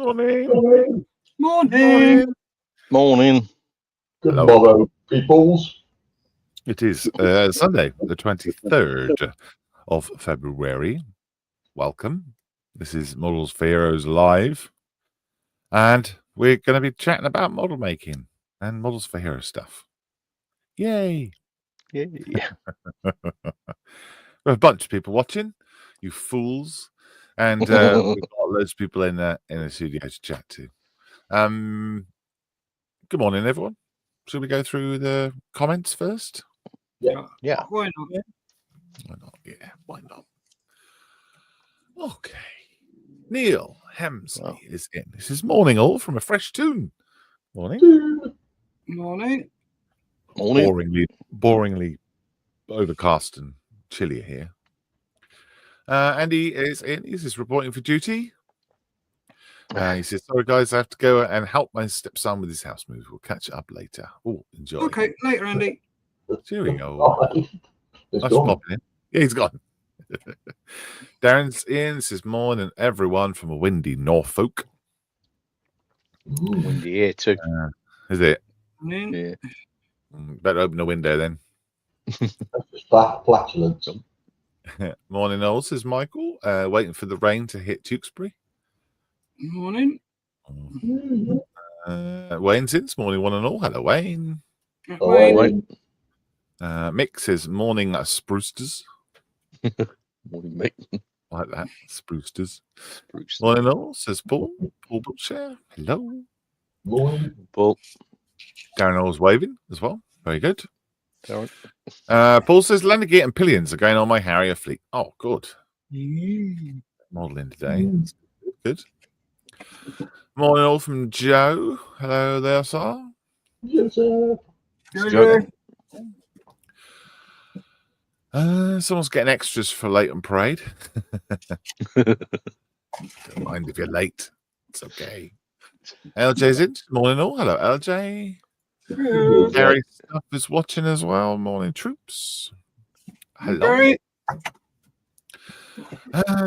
Morning. Morning. Morning. Good Hello. morrow, peoples. It is Sunday, the 23rd of February. Welcome. This is Models for Heroes Live. And we're going to be chatting about model making and Models for Heroes stuff. Yay. Yeah. We have a bunch of people watching, you fools. And we've got loads of people in the studio to chat to. Good morning, everyone. Should we go through the comments first? Yeah. Why Why not? not? Yeah, why not? Okay. Neil Hemsley is in. This is morning all from a fresh tune. Morning. Morning. Boringly overcast and chilly here. Andy is in. He's just reporting for duty. He says, sorry guys, I have to go and help my stepson with his house move. We'll catch up later. Oh, enjoy. Okay, later, Andy. Here we go. It's Nice gone. popping in. Yeah, he's gone. Darren's in. Says morning, everyone from a windy Norfolk. Windy here too. Is it? Yeah. Better open the window then. Flatulence. Morning, all, says Michael. Waiting for the rain to hit Tewkesbury. Morning. Wayne's in. Morning, one and all. Hello, Wayne. Wayne. Mick says morning, sprucesters. Morning, Mick. Like that, sprucesters. Morning, all, says Paul. Paul Wiltshire. Hello. Morning. Paul. Darren All's waving as well. Very good. Darren. Paul says Landgate and pillions are going on my Harrier fleet. Oh, good. Modelling today. Good. Morning all from Joe. Hello there, sir. Yes, sir. Joe. Someone's getting extras for late and parade. Don't mind if you're late. It's okay. LJ's in. Morning all. Hello, LJ. Gary Stuff is watching as well. Morning, troops. Hello.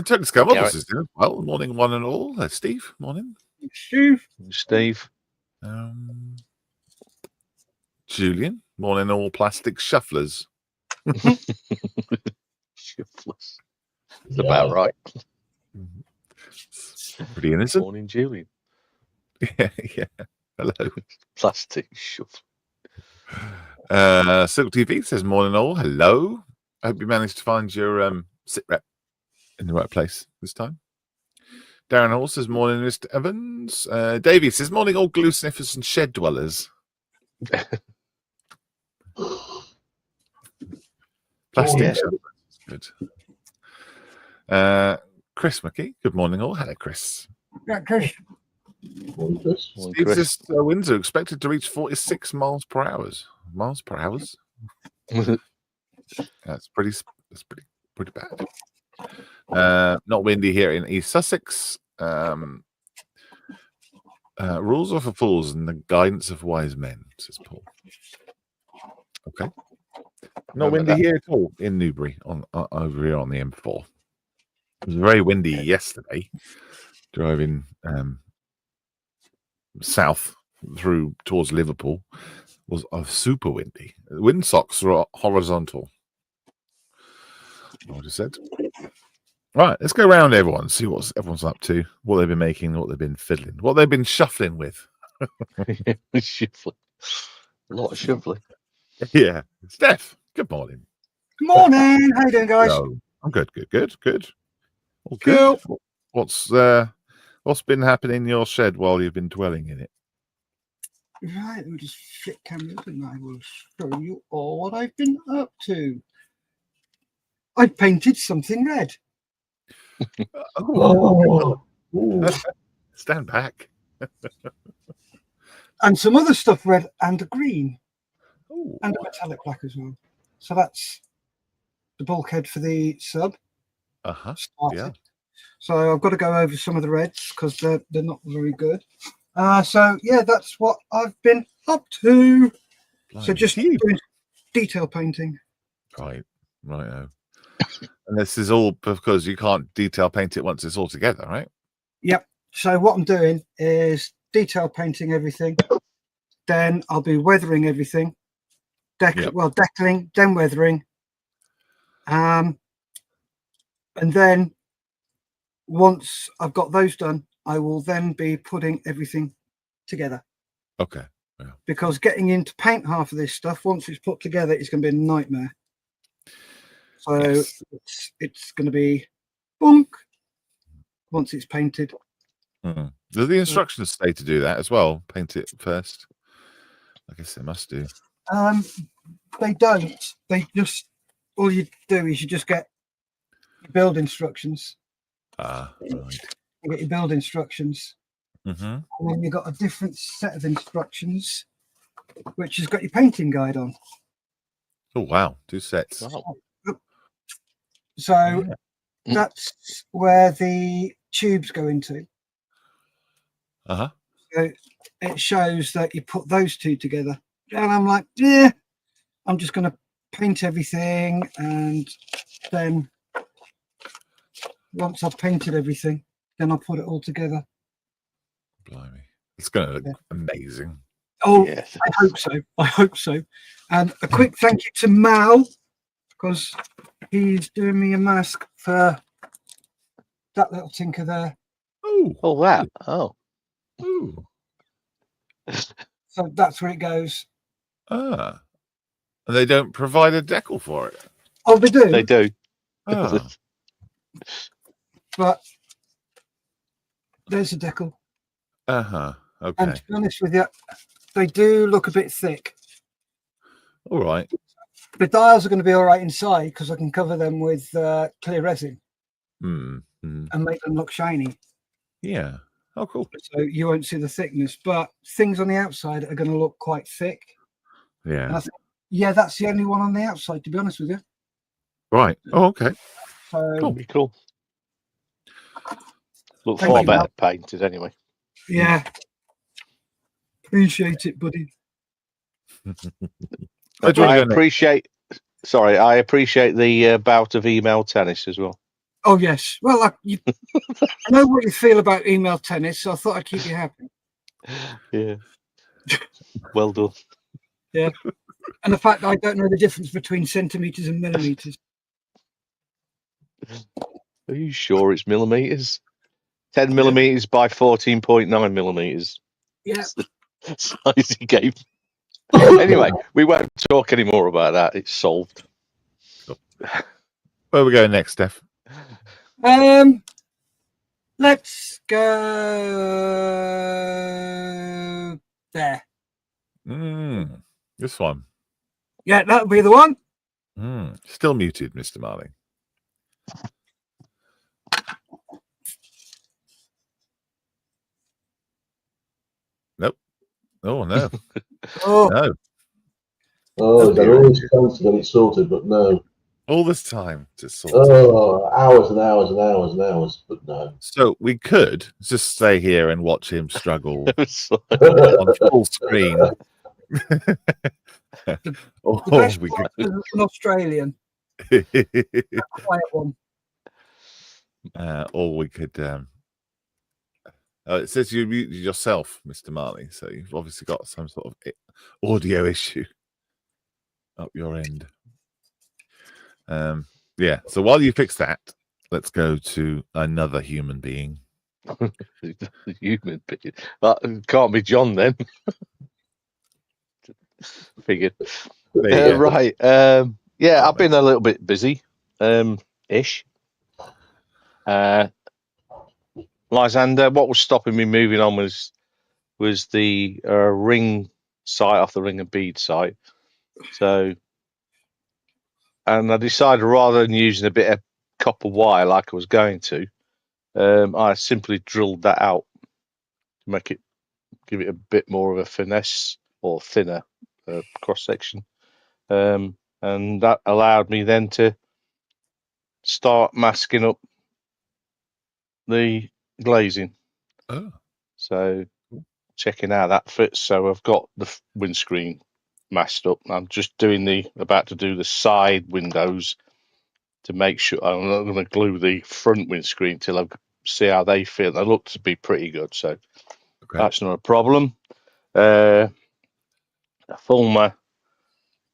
Tony Scum Models is there. Well, morning, one and all. Steve. Morning. Steve. Julian. Morning, all plastic shufflers. Shufflers. That's about right. Pretty innocent. Morning, Julian. Yeah. Hello. Plastic shuffler. Silk TV says morning all. Hello. I hope you managed to find your sit rep in the right place this time. Darren Hall says morning, Mr. Evans. Davey says morning all glue sniffers and shed dwellers. Plastic shufflers. Good. Chris McKee. Good morning all. Hello, Chris. Yeah, Chris. Steve says winds are expected to reach 46 miles per hour. Miles per hour? That's pretty bad. Not windy here in East Sussex. Rules are for fools and the guidance of wise men, says Paul. Okay. Not windy here at all in Newbury over here on the M4. It was very windy yesterday, driving south through towards Liverpool. Was super windy. Wind socks are horizontal. I just said. Right, let's go around everyone, see what everyone's up to, what they've been making, what they've been fiddling, what they've been shuffling with. Shuffling. A lot of shuffling. Yeah. Steph, good morning. Morning. How you doing, guys? Hello. I'm good. All Cool. good. What's been happening in your shed while you've been dwelling in it? Right, let me just flip cameras and I will show you all what I've been up to. I painted something red. Stand back. And some other stuff red and green. Ooh. And a metallic black as well. So that's the bulkhead for the sub. Yeah. So I've got to go over some of the reds because they're not very good. So yeah, that's what I've been up to. Blimey. So just doing detail painting. Right. And this is all because you can't detail paint it once it's all together, right? Yep. So what I'm doing is detail painting everything. Then I'll be weathering everything. Yep. Well, deckling, then weathering. And then once I've got those done, I will then be putting everything together. Okay. Because getting into paint half of this stuff, once it's put together, it's going to be a nightmare. So Yes. it's going to be bonk once it's painted. Mm. Do the instructions say to do that as well? Paint it first. I guess they must do. They don't. They just, all you do is you just get your build instructions. Right. You get your build instructions. Mm-hmm. And then you've got a different set of instructions, which has got your painting guide on. Oh wow, 2 sets. Wow. So Yeah. that's where the tubes go into. Uh-huh. So it shows that you put those two together. And I'm like, yeah, I'm just going to paint everything. And then once I've painted everything, then I'll put it all together. Blimey. It's gonna look amazing. Oh, Yes. I hope so. I hope so. And a quick thank you to Mal, because he's doing me a mask for that little tinker there. Oh. Oh, that. Oh. Ooh. So that's where it goes. Ah. And they don't provide a decal for it. Oh, they do. They do. Ah. But there's a decal. Uh-huh. And Okay. to be honest with you, they do look a bit thick. All right. The dials are going to be all right inside because I can cover them with clear resin Mm. and make them look shiny. Yeah. Oh, cool. So you won't see the thickness. But things on the outside are going to look quite thick. And Yeah. I think, yeah, that's the only one on the outside, to be honest with you. Right. Oh, okay. So Cool. Be cool. Look Thank far you, better Mal. painted anyway. yeah, appreciate it, buddy. Where do you I want to go next? appreciate the bout of email tennis as well. Oh yes. Well, I know what you feel about email tennis, so I thought I'd keep you happy. Yeah. Well done. And the fact that I don't know the difference between centimeters and millimeters. Are you sure it's millimeters? 10 millimeters by 14.9 millimeters. Yeah. Size he gave. Anyway, we won't talk any more about that. It's solved. Where are we going next, Steph? Let's go there. This one. Yeah, that'll be the one. Still muted, Mr. Marley. Nope. Oh no. Oh, No. Oh, there always chance to get it sorted, but no. All this time to sort it. Oh, hours and hours and hours and hours, but no. So we could just stay here and watch him struggle It's like- on full screen. the Or best we part is an Australian, could quiet one. or we could it says you muted yourself, Mr. Marley, so you've obviously got some sort of audio issue up your end. Yeah, so while you fix that, let's go to another human being. Human being. That can't be John then. Figured. There you go. Right. Yeah, I've been a little bit busy. Ish. Lysander, what was stopping me moving on was the ring site off the ring and bead site. So, and I decided rather than using a bit of copper wire like I was going to, I simply drilled that out to give it a bit more of a finesse or thinner cross section, and that allowed me then to start masking up the glazing. Oh. So checking how that fits. So I've got the windscreen masked up. I'm just about to do the side windows to make sure. I'm not going to glue the front windscreen till I've see how they feel. They look to be pretty good, so Okay. that's not a problem. Fulmer,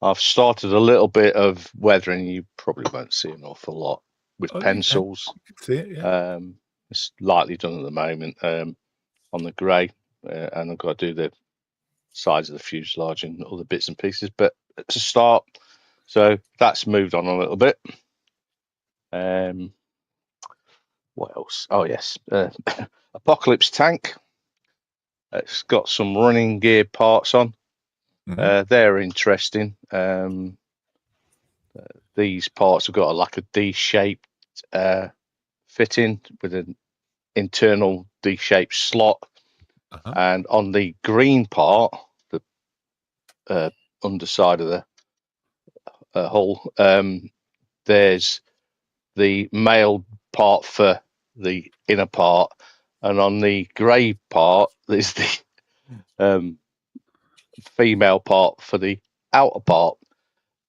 I've started a little bit of weathering. You probably won't see an awful lot with Oh, you pencils. You can see it, yeah. It's lightly done at the moment on the grey, and I've got to do the sides of the fuselage and other bits and pieces. But to start, so that's moved on a little bit. What else? Oh yes, Apocalypse tank. It's got some running gear parts on. Mhm. They're interesting. These parts have got like a D-shaped fitting with an internal D-shaped slot, Uh-huh. and on the green part, the underside of the hull, there's the male part for the inner part, and on the grey part, there's the female part for the outer part.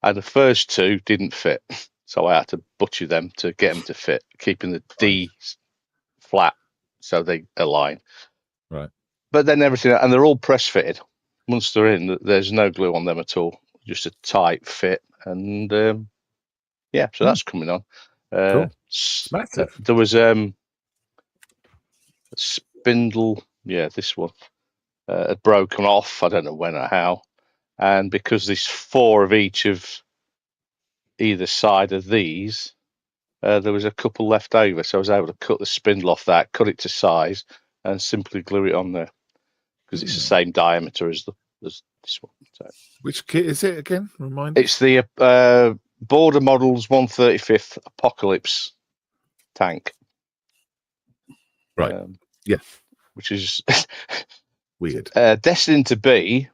And the first two didn't fit, so I had to butcher them to get them to fit, keeping the D flat so they align. Right. But then everything, and they're all press fitted. Once they're in, there's no glue on them at all, just a tight fit. And yeah, so that's coming on. Cool. It's massive. There was a spindle, yeah, this one had broken off. I don't know when or how. And because there's 4 of each of either side of these, there was a couple left over, so I was able to cut the spindle off that, cut it to size, and simply glue it on there because it's the same diameter as this one. So Which kit is it again? Remind us. it's the Border Models 135th Apocalypse tank. Right. Yeah. Which is Weird. destined to be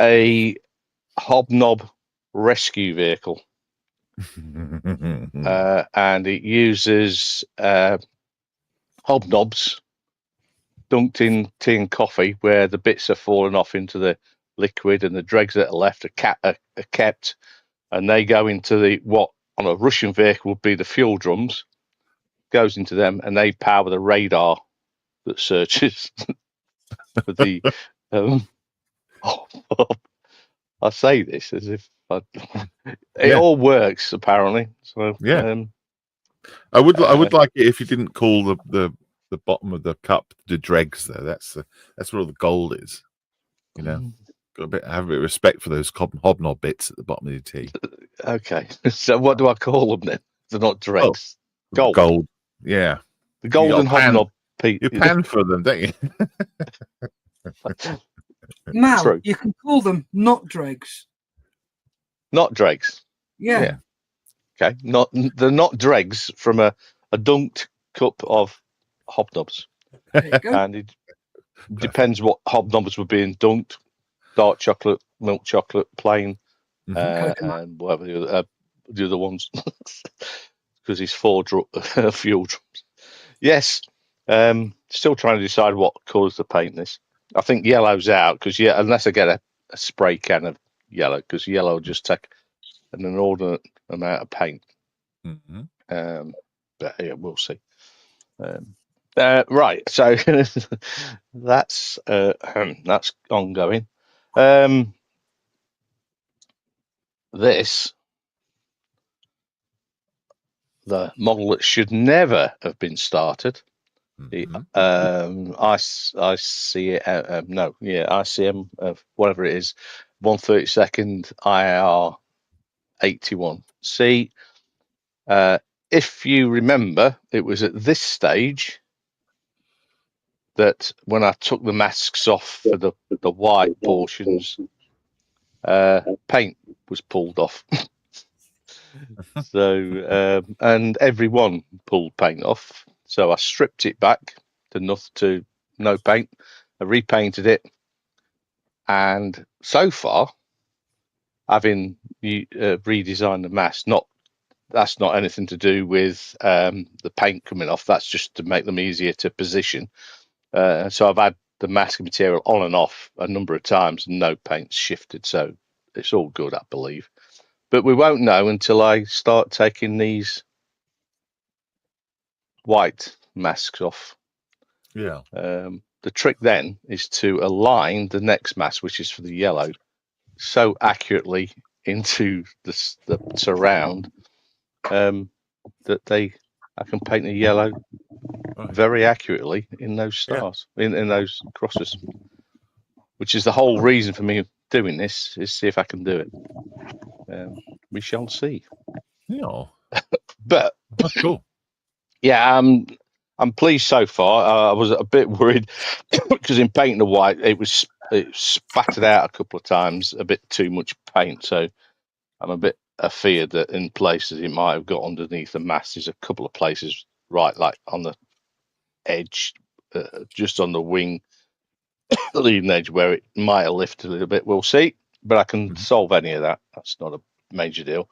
a hobnob rescue vehicle. And it uses hobnobs dunked in tea and coffee, where the bits are falling off into the liquid, and the dregs that are left are kept, and they go into the what on a Russian vehicle would be the fuel drums. Goes into them, and they power the radar that searches for the. I say this as if it all works apparently. So yeah. I would like it if you didn't call the bottom of the cup the dregs though. That's where all the gold is. You know, have a bit of respect for those hobnob bits at the bottom of your tea. Okay, so what do I call them then? They're not dregs. Oh, gold. Yeah, the golden hobnob. You pan for them, don't you? Mal, True. you can call them not dregs. Not dregs. Yeah. Okay. They're not dregs from a dunked cup of hobnobs. There you go. And it depends what hobnobs were being dunked: dark chocolate, milk chocolate, plain, and whatever the other ones. Because it's 4 fuel drums. Yes. Still trying to decide what colours to paint this. I think yellow's out because unless I get a spray can of yellow, because yellow will just take an inordinate amount of paint. But yeah, we'll see. Right, so that's ongoing. The model that should never have been started. ICM of whatever it is, 132nd IAR 81C. If you remember, it was at this stage that when I took the masks off for the white portions, paint was pulled off. So and everyone pulled paint off. So I stripped it back to no paint. I repainted it, and so far, having redesigned the mask, that's not anything to do with the paint coming off. That's just to make them easier to position. So I've had the masking material on and off a number of times, and no paint's shifted. So it's all good, I believe. But we won't know until I start taking these white masks off. Yeah. The trick then is to align the next mask, which is for the yellow, so accurately into the surround that I can paint the yellow Right. very accurately in those stars, in those crosses, which is the whole reason for me doing this, is see if I can do it. We shall see. Yeah. But That's cool. yeah, I'm pleased so far. I was a bit worried because in painting the white, it spattered out a couple of times, a bit too much paint. So I'm a bit afeared that in places it might have got underneath the mask. There's a couple of places right, like on the edge, just on the wing, the leading edge, where it might have lifted a little bit. We'll see, but I can solve any of that. That's not a major deal.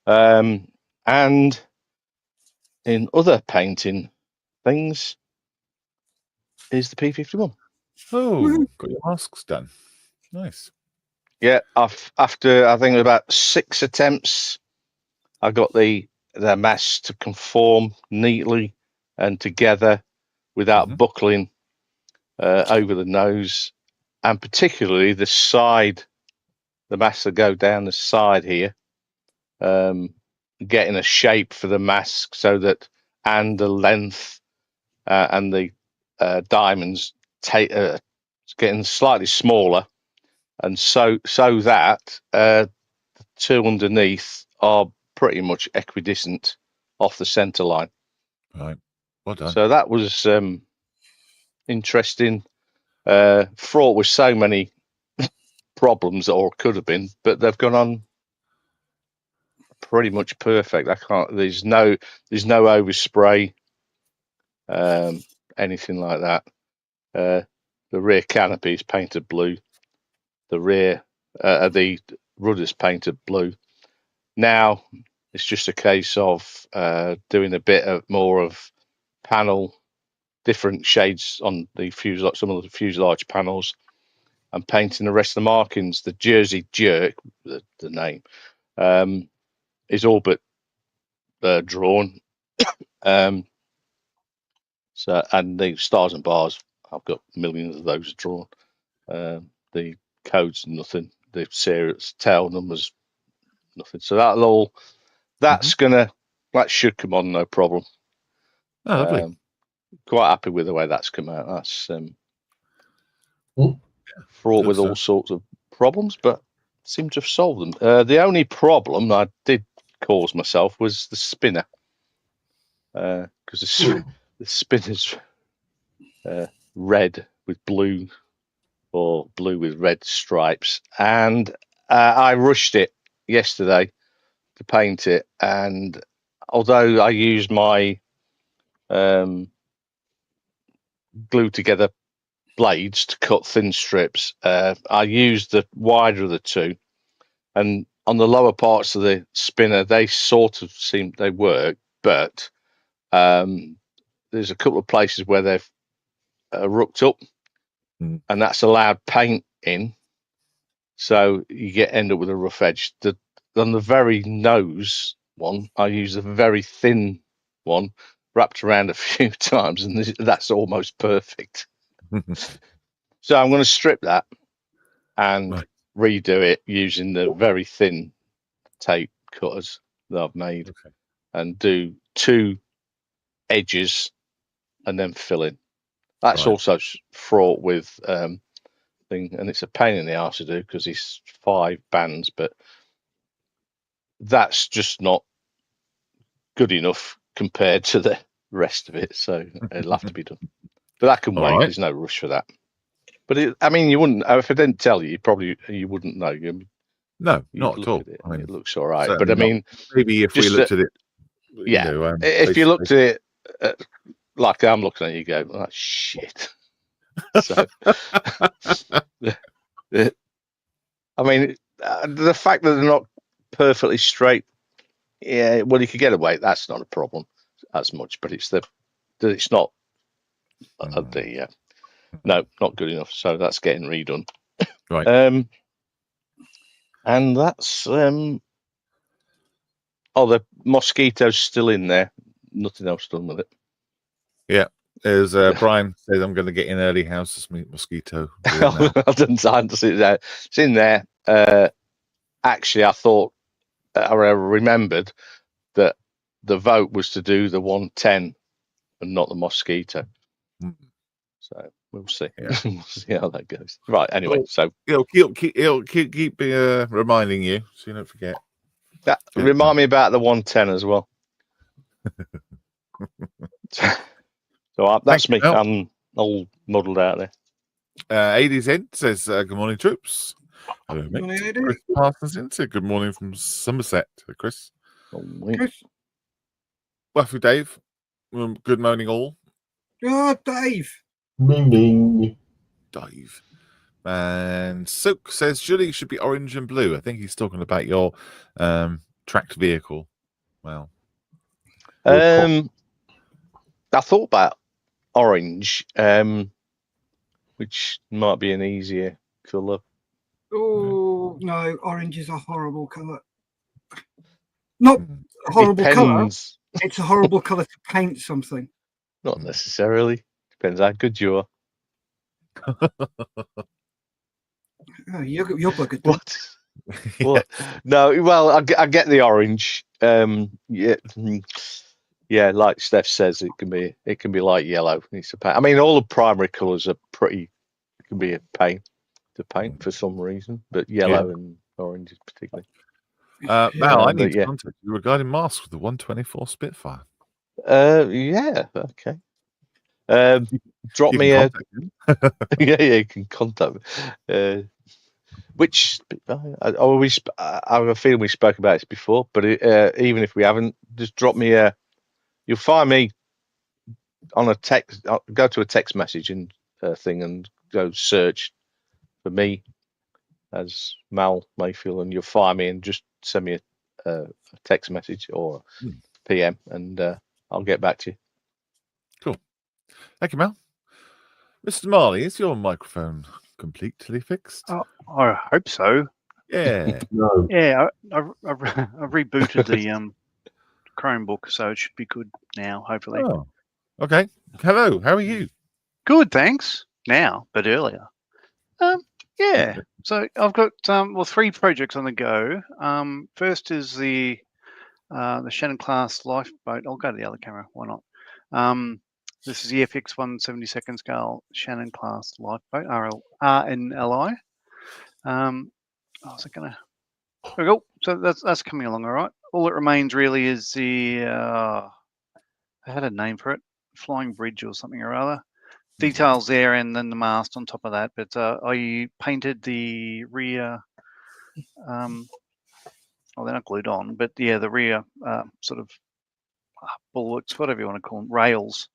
And in other painting things is the P51. Oh, got your masks done. Nice. Yeah, after I think about 6 attempts, I got the mask to conform neatly and together without buckling over the nose, and particularly the side, the masks that go down the side here, getting a shape for the mask so that, and the length and the diamonds getting slightly smaller, and so that the two underneath are pretty much equidistant off the center line. Right. Well done. So that was interesting. Fraught with so many problems, or could have been, but they've gone on pretty much perfect. There's no overspray, anything like that. The rear canopy is painted blue. The rear, the rudder's painted blue. Now it's just a case of doing a bit more of panel, different shades on the fuselage, some of the fuselage panels, and painting the rest of the markings. The Jersey Jerk, the name, is all but drawn. So, and the stars and bars, I've got millions of those drawn. The codes, nothing. The series tail numbers, nothing. So that should come on, no problem. Oh, lovely. Quite happy with the way that's come out. That's fraught with Looks all sorts of problems, but seem to have solved them. The only problem I did cause myself was the spinner, because the spinner's red with blue, or blue with red stripes, and I rushed it yesterday to paint it, and although I used my glue together blades to cut thin strips, I used the wider of the two, and on the lower parts of the spinner they sort of they work, but there's a couple of places where they've rucked up, and that's allowed paint in, so you end up with a rough edge. On the very nose one, I use a very thin one, wrapped around a few times, and that's almost perfect. So I'm going to strip that and redo it using the very thin tape cutters that I've made, and do 2 edges and then fill in. That's also fraught with thing, and it's a pain in the arse to do because it's 5 bands, but that's just not good enough compared to the rest of it, so it'll have to be done. But that can wait. There's no rush for that. But you wouldn't, if I didn't tell you, you wouldn't know. No, not at all. It looks all right, but I mean, maybe if we looked at it, if you looked at it like I'm looking at it, you go, "Oh shit." So, I mean, the fact that they're not perfectly straight, yeah, well, you could get away. That's not a problem as much, but it's that it's not no, not good enough. So that's getting redone. Right. And that's the mosquito's still in there. Nothing else done with it. There's Brian says I'm going to get in early. How's this mosquito doing now? I've done time to see it there. It's in there. Actually, I thought I remembered that the vote was to do the 110 and not the mosquito. Mm. So we'll see. Yeah. We'll see how that goes. Right. Anyway, Well, so it'll keep reminding you, so you don't forget. that remind me about the 110 as well. So that's me. I'm all muddled out there. ADZ says, good morning, troops. Hello, mate. morning, AD. Chris Parsons said, good morning from Somerset. Chris. Chris. Waffy Dave. Good morning, all. Oh, Dave. Mooning. Dave. And Sook says, surely it should be orange and blue. I think he's talking about your tracked vehicle. Well, I thought about orange, which might be an easier colour. Oh, no, orange is a horrible colour. Not a horrible colour. Depends. It's a horrible colour to paint something. Not necessarily. Depends how good you are. Oh, you're buggered. Then. What? What? No, well, I get the orange. Yeah, like Steph says, it can be like yellow. It's a pain. I mean, all the primary colours are pretty. It can be a pain to paint for some reason, but yellow and orange is particularly. Mal, I need to contact you regarding masks with the 124 Spitfire. Yeah, okay. Drop me a. Yeah, you can contact me. Which I have a feeling we spoke about this before, but even if we haven't, just drop me a. You'll find me on a text. Go to a text message and thing and go search for me as Mal Mayfield, and you'll find me and just send me a text message or PM, and I'll get back to you. Cool. Thank you, Mal. Mr. Marley, is your microphone completely fixed? I hope so. Yeah. No. Yeah, I rebooted the Chromebook, so it should be good now, hopefully. Oh, okay. Hello, how are you? Good, thanks. Now, but earlier. Yeah. So I've got 3 projects on the go. First is the Shannon class lifeboat. I'll go to the other camera. Why not? This is the FX 1/72 scale Shannon class lifeboat, RNLI. Was it gonna? There we go. So that's coming along all right. All that remains really is the I had a name for it, flying bridge or something or other. Details there, and then the mast on top of that. But I painted the rear. Well, they're not glued on, but yeah, the rear sort of bulwarks, whatever you want to call them, rails,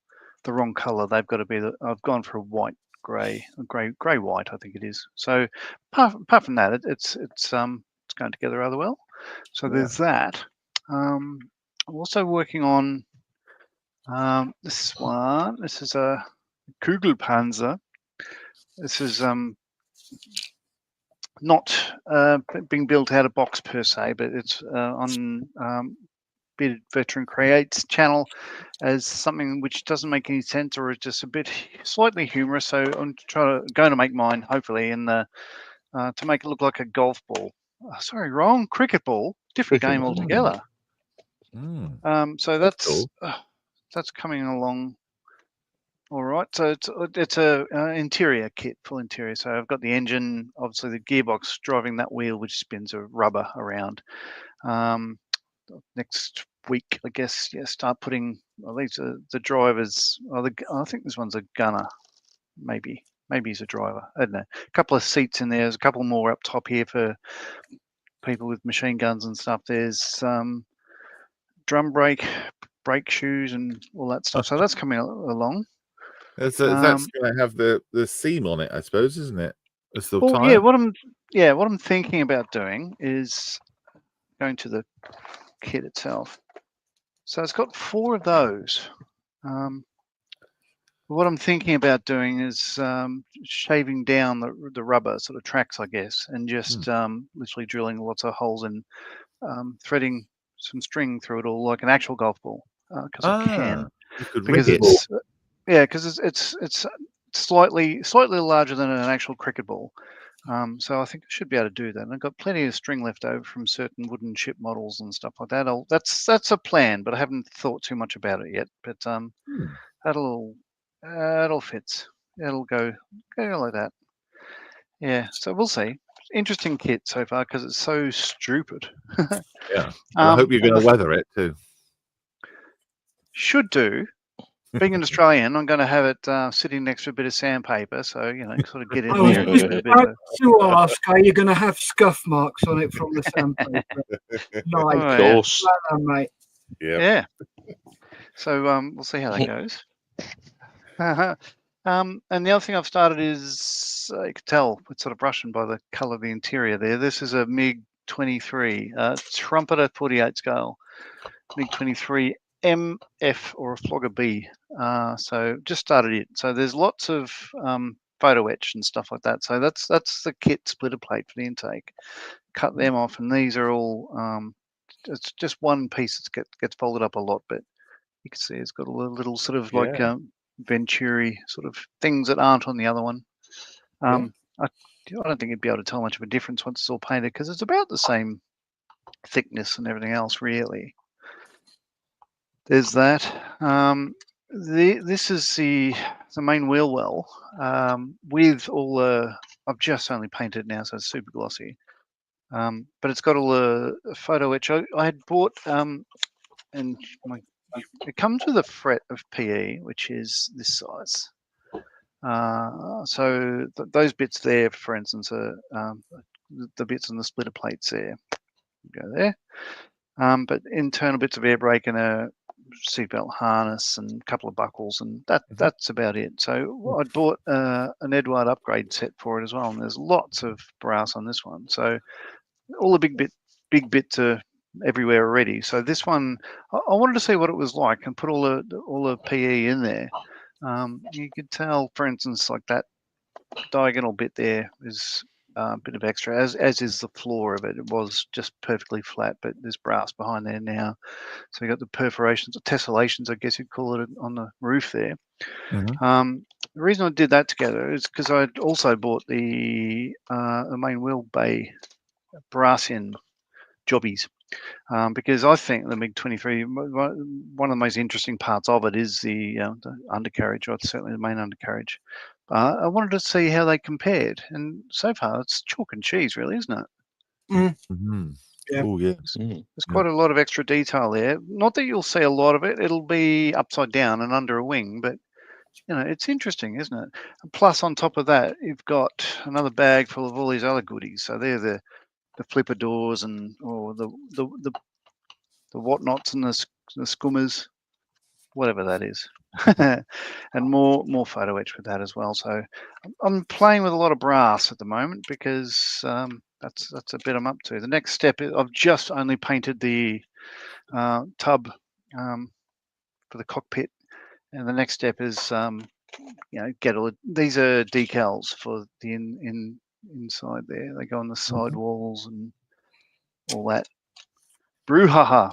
the wrong color. They've got to be. I've gone for a white, grey white, I think it is. So apart from that, it's going together rather well. So there's that. I'm also working on this one. This is a Kugelpanzer. This is not being built out of box per se, but it's on Bearded Veteran Creates channel as something which doesn't make any sense or is just a bit slightly humorous. So I'm going to make mine hopefully in the to make it look like a golf ball. Sorry, wrong. Cricket ball. Different game altogether. So that's cool. That's coming along. All right. So it's a interior kit, full interior. So I've got the engine, obviously the gearbox driving that wheel, which spins a rubber around. Next week, I guess, start putting. Well, these are the drivers. I think this one's a gunner. Maybe he's a driver. I don't know. A couple of seats in there. There's a couple more up top here for people with machine guns and stuff. There's drum brake shoes, and all that stuff. So that's coming along. That's going to have the seam on it, I suppose, isn't it? It's the well, yeah. What I'm thinking about doing is going to the kit itself. So it's got 4 of those. What I'm thinking about doing is shaving down the rubber sort of tracks, I guess, and just literally drilling lots of holes and threading some string through it all like an actual golf ball because I can. You could because rig it's Yeah, because it's slightly larger than an actual cricket ball. So I think I should be able to do that. And I've got plenty of string left over from certain wooden chip models and stuff like that. That's a plan, but I haven't thought too much about it yet. But that'll fits. It'll go like that. Yeah. So we'll see. Interesting kit so far because it's so stupid. Yeah. Well, I hope you're going to weather it too. Should do. Being an Australian, I'm going to have it sitting next to a bit of sandpaper, so sort of get in there. And give it a bit of to ask, are you going to have scuff marks on it from the sandpaper? Oh, Nice, Of course. well done, mate. yeah. So we'll see how that goes. And the other thing I've started is you can tell it's sort of Russian by the colour of the interior there. This is a MiG-23 trumpeter 48 scale MiG-23 MF or a Flogger B. So just started it. So there's lots of photo etch and stuff like that. So that's the kit splitter plate for the intake. Cut them off, and these are all. It's just one piece that gets folded up a lot, but you can see it's got a little sort of like Venturi sort of things that aren't on the other one. I don't think you'd be able to tell much of a difference once it's all painted because it's about the same thickness and everything else, really. There's that. This is the main wheel well with all the. I've just only painted now, so it's super glossy. But it's got all the photo etch. I had bought and it comes with a fret of PE, which is this size. So those bits there, for instance, are the bits on the splitter plates there. Go there. But internal bits of air brake and a seatbelt harness and a couple of buckles, and that's about it. So I bought an Eduard upgrade set for it as well, and there's lots of brass on this one. So all the big bits are everywhere already. So this one, I wanted to see what it was like and put all the PE in there. You could tell, for instance, like that diagonal bit there is a bit of extra, as is the floor of it. It was just perfectly flat, but there's brass behind there now. So you got the perforations or tessellations, I guess you'd call it, on the roof there. The reason I did that together is because I'd also bought the main wheel bay brass in jobbies. Because I think the MiG-23, one of the most interesting parts of it is the undercarriage, or certainly the main undercarriage. I wanted to see how they compared, and so far it's chalk and cheese, really, isn't it? Yeah. Oh, yeah. There's quite a lot of extra detail there. Not that you'll see a lot of it. It'll be upside down and under a wing, but it's interesting, isn't it? And plus, on top of that, you've got another bag full of all these other goodies. So they're the flipper doors and the whatnots and the skummers, whatever that is, and more photo etch with that as well. So I'm playing with a lot of brass at the moment because that's a bit I'm up to. The next step is I've just only painted the tub for the cockpit, and the next step is get all these are decals for the inside there. They go on the side walls and all that brouhaha.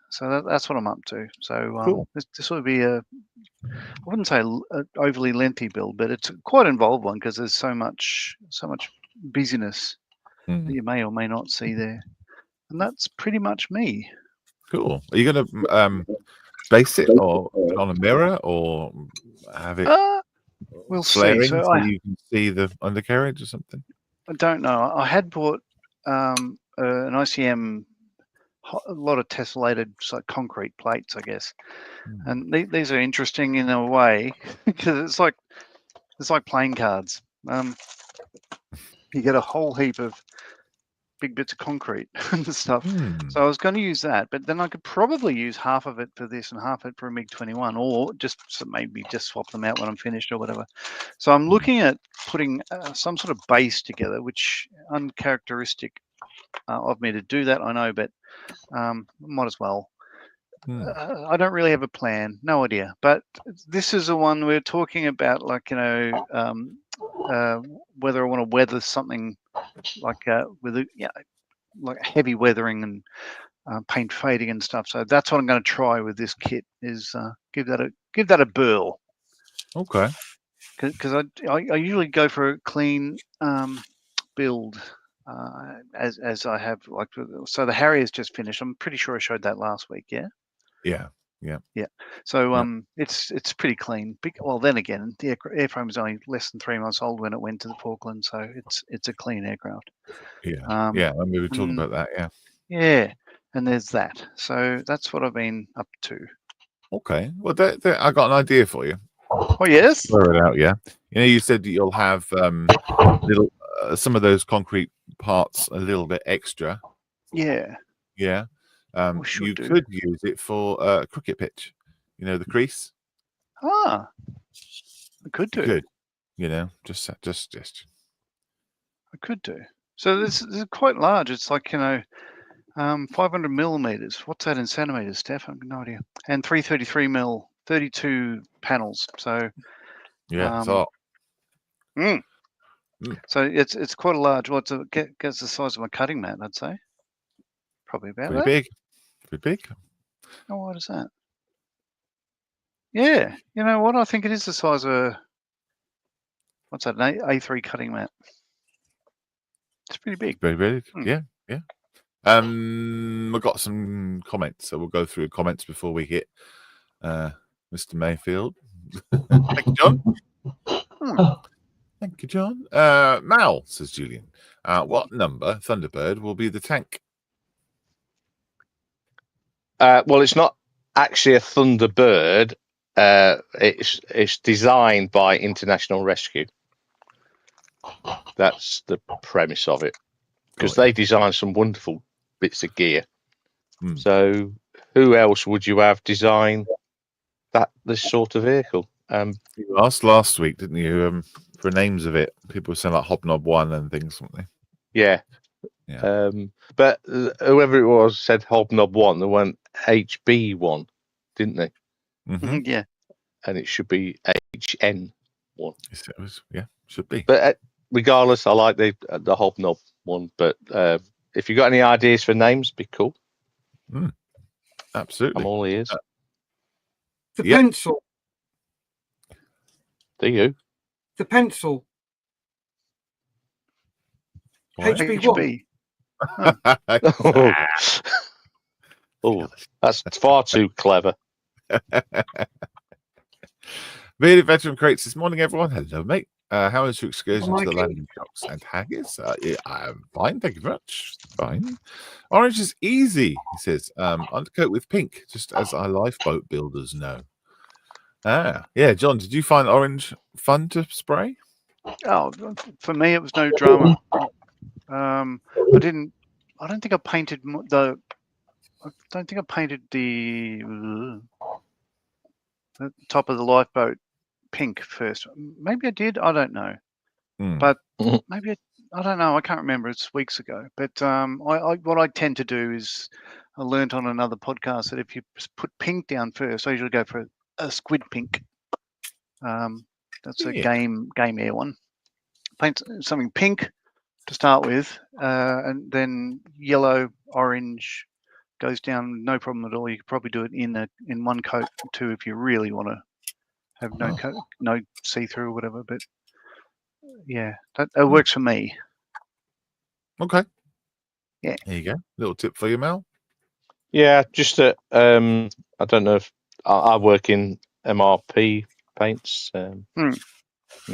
So that's what I'm up to. So Cool. this will be I wouldn't say an overly lengthy build, but it's quite an involved one because there's so much busyness that you may or may not see there. And that's pretty much me. Cool. Are you going to base it or put it on a mirror or have it we'll flaring see. So you can see the undercarriage or something? I don't know. I had bought an ICM, a lot of tessellated concrete plates, I guess. And these are interesting in a way because it's like playing cards. You get a whole heap of big bits of concrete and stuff. So I was going to use that, but then I could probably use half of it for this and half of it for a MiG-21, or maybe just swap them out when I'm finished or whatever. So I'm looking at putting some sort of base together, which uncharacteristic of me to do that, I know, but might as well. I don't really have a plan, no idea. But this is the one we're talking about, like whether I want to weather something like with like heavy weathering and paint fading and stuff. So that's what I'm going to try with this kit is give that a burl. Okay. Because I usually go for a clean build, as I have like. So the Harrier's just finished. I'm pretty sure I showed that last week. Yeah. Yeah. So Yep. it's pretty clean. Well, then again, the airframe was only less than 3 months old when it went to the Falklands, so it's a clean aircraft. Yeah. Yeah. And we were talking about that. Yeah. Yeah, and there's that. So that's what I've been up to. Okay. Well, I got an idea for you. Oh yes. Throw it out. Yeah. You know, you said that you'll have little some of those concrete parts a little bit extra. Yeah. Yeah. You could use it for a cricket pitch. You know, the crease. Ah, I could do. Good. You know, just. I could do. So this is quite large. It's like 500 millimeters. What's that in centimeters, Steph? I have no idea. And 333 mil, 32 panels. So Yeah. so it's quite a large. What's it gets the size of my cutting mat? I'd say probably about pretty that. big. Pretty big. Oh, what is that? Yeah, you know what? I think it is the size of what's that? An A3 cutting mat. It's pretty big. Very big. Yeah. We've got some comments, so we'll go through comments before we hit Mr. Mayfield. Thank you, John. Thank you, John. Mal, says Julian. What number Thunderbird will be the tank? Well, it's not actually a Thunderbird. It's designed by International Rescue. That's the premise of it, because they design some wonderful bits of gear. So who else would you have design this sort of vehicle? You asked last week, didn't you, for names of it? People were saying like Hobnob 1 and things, weren't they? Yeah. But whoever it was said Hobnob 1, they went HB1, didn't they? Yeah. And it should be HN1. Yes, it was. Yeah, should be. But regardless, I like the Hobnob one. But if you got any ideas for names, be cool. Absolutely. I'm all ears. The pencil. Do you? The pencil. HB1. Oh, that's far too clever. Bearded Veteran Crates this morning, everyone. Hello, mate. How is your excursion to the landing shocks and haggis? I'm fine, thank you very much. Fine. Orange is easy, he says. Undercoat with pink, just as our lifeboat builders know. Yeah, John, did you find orange fun to spray? Oh, for me, it was no drama. I don't think I painted the top of the lifeboat pink first. Maybe I did. I don't know. But maybe I don't know. I can't remember. It's weeks ago. But what I tend to do is I learned on another podcast that if you put pink down first, I usually go for a squid pink. That's a game air one. Paint something pink to start with, and then yellow, orange goes down, no problem at all. You could probably do it in one coat too if you really want to have no see-through or whatever. But yeah, that works for me. Okay. Yeah. There you go. Little tip for you, Mel. Yeah, just that. I don't know if I work in MRP paints.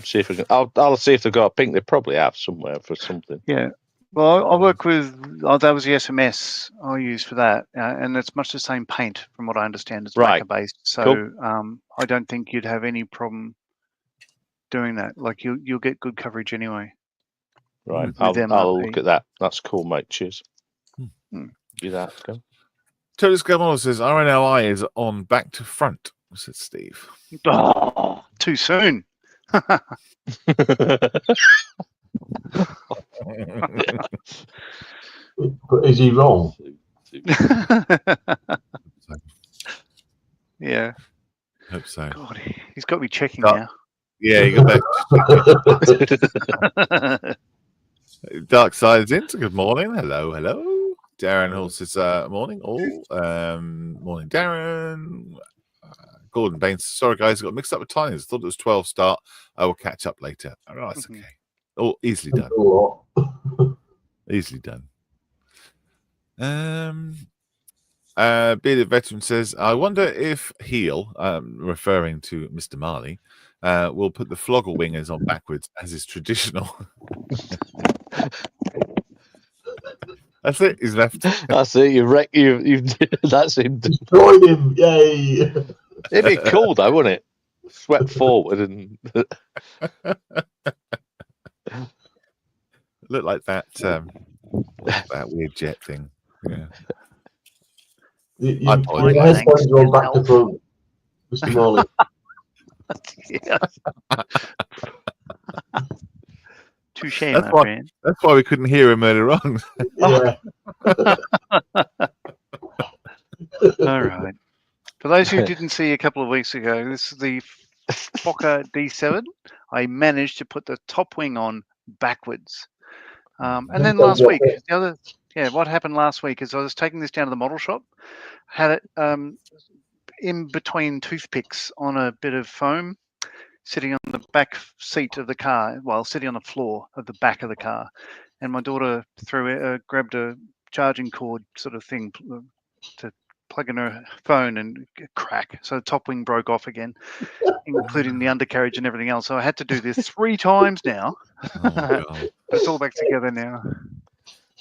See if we can. I'll see if they've got a pink. They probably have somewhere for something. Yeah. Well, I work with. That was the SMS I used for that, and it's much the same paint from what I understand. It's lacquer based, so cool. I don't think you'd have any problem doing that. Like you'll get good coverage anyway. Right. I'll look at that. That's cool, mate. Cheers. Do that. Go. Totus Gamola says RNLI is on back to front. Said Steve. Oh, too soon. But is he wrong? Yeah. Hope so. God, he's got me checking now. Yeah, you got that. Dark Side is in. So good morning. Hello. Darren Hall says morning all. Morning, Darren. Gordon Baines. Sorry, guys, I got mixed up with timings. Thought it was 12 start. I will catch up later. All right, that's okay. Oh, easily done. A lot. Easily done. Bearded Veteran says, I wonder if Heel, referring to Mr. Marley, will put the flogger wingers on backwards as is traditional. That's it. He's left. That's it. You've that's him. Destroyed him. Yay. It'd be cool though, wouldn't it? Swept forward and Look like that. That weird jet thing. Yeah. Your apologize. headphones are on back to front, Mr. Marley. Touche, That's my why- friend. That's why we couldn't hear him earlier on. Yeah. All right. For those who didn't see a couple of weeks ago, this is the Fokker D7. I managed to put the top wing on backwards. And then last week, what happened last week is I was taking this down to the model shop, had it in between toothpicks on a bit of foam, sitting on the back seat of the car, sitting on the floor of the back of the car. And my daughter grabbed a charging cord sort of thing to plug in her phone and crack. So the top wing broke off again, including the undercarriage and everything else. So I had to do this 3 times now. Oh, God. It's all back together now.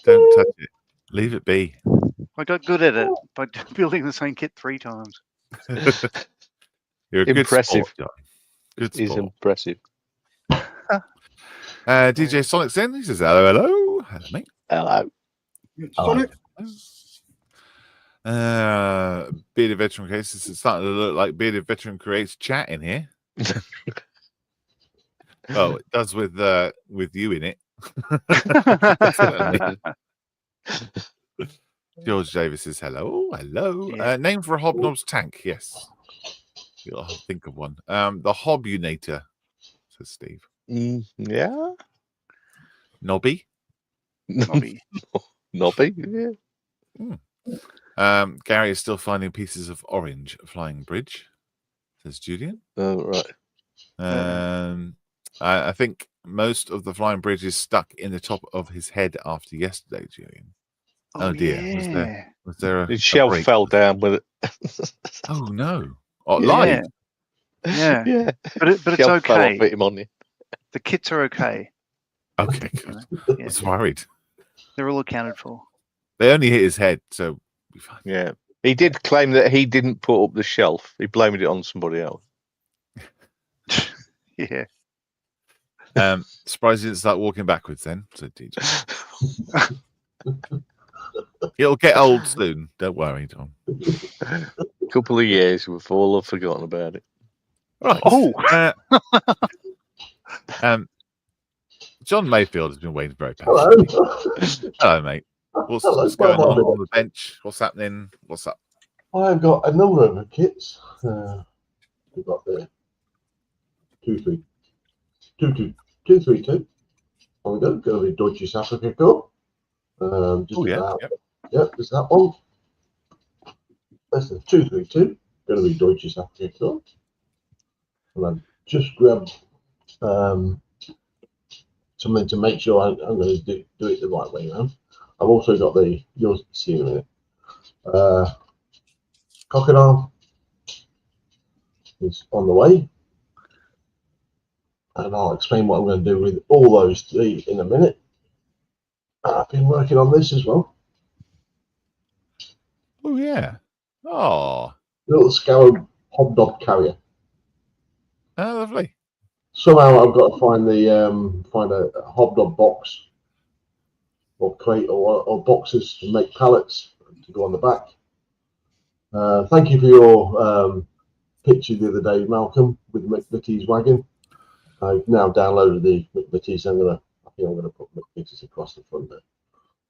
Don't touch it. Leave it be. I got good at it by building the same kit 3 times. You're a Impressive. Good sport, John. Good he's sport. impressive. DJ Sonic's in. He says, hello, hello. Hello, mate. Hello. Sonic. Bearded Veteran case. It's starting to look like Bearded Veteran creates chat in here. Oh, it does with you in it. Definitely. George Davis says hello, hello. Yeah. Name for a Hobnob's tank? Yes, you'll think of one. The Hobunator, says Steve. Yeah. Nobby. Nobby. Nobby. Yeah. Gary is still finding pieces of orange flying bridge, says Julian. Oh, right. I think most of the flying bridge is stuck in the top of his head after yesterday, Julian. Oh dear. Yeah. Was there a His shelf break? fell down with it. Oh no. Oh, Yeah. live. Yeah. Yeah. But it's Shelf fell okay. off hit him on you. The kits are okay. Okay, good. Yeah. I was worried. They're all accounted for. They only hit his head, so be fine. Yeah. He did claim that he didn't put up the shelf. He blamed it on somebody else. Yeah. Surprised you didn't start walking backwards then, said DJ. It'll get old soon. Don't worry, Tom. Couple of years, we've all have forgotten about it. Right. Oh. John Mayfield has been waiting very patiently. Hello, mate. What's going on the bench? What's happening? What's up? I've got a number of kits. We've got the 232. On we go. Going to be Deutsche Africa Cup. There's that one. That's the 232. Going to be Deutsche Africa Cup. And I've just grabbed something to make sure I'm going to do it the right way around. I've also got you'll see in a minute. Crocodile is on the way. And I'll explain what I'm going to do with all those 3 in a minute. I've been working on this as well. Oh, yeah. Oh, Little Scarab Hobnob carrier. oh, lovely. Somehow I've got to find a Hobnob box or crate or boxes to make pallets to go on the back. Thank you for your picture the other day, Malcolm, with McVitie's wagon. I've now downloaded the McVitie's. I think I'm gonna put McVitie's across the front there.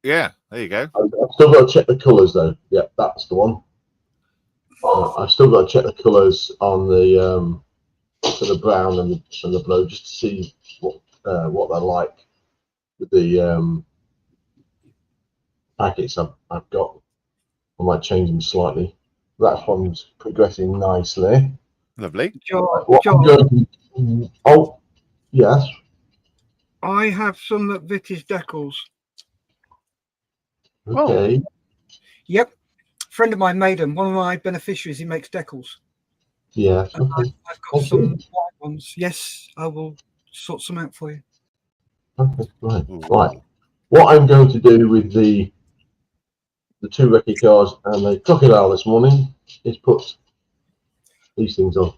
Yeah, there you go. I've still got to check the colours though. Yeah, that's the one. I've still got to check the colours on the for the brown and the blue, just to see what they're like with the packets I've got. I might change them slightly. That one's progressing nicely. Lovely. What I'm John, going to, oh, yes. I have some that Vitty's decals. Okay. Yep. Friend of mine made them. One of my beneficiaries, he makes decals. Yes. And Okay. I've got some white ones. Yes, I will sort some out for you. Okay. Right. Ooh. Right. What I'm going to do with the 2 recce cars and the crocodile this morning is put these things on.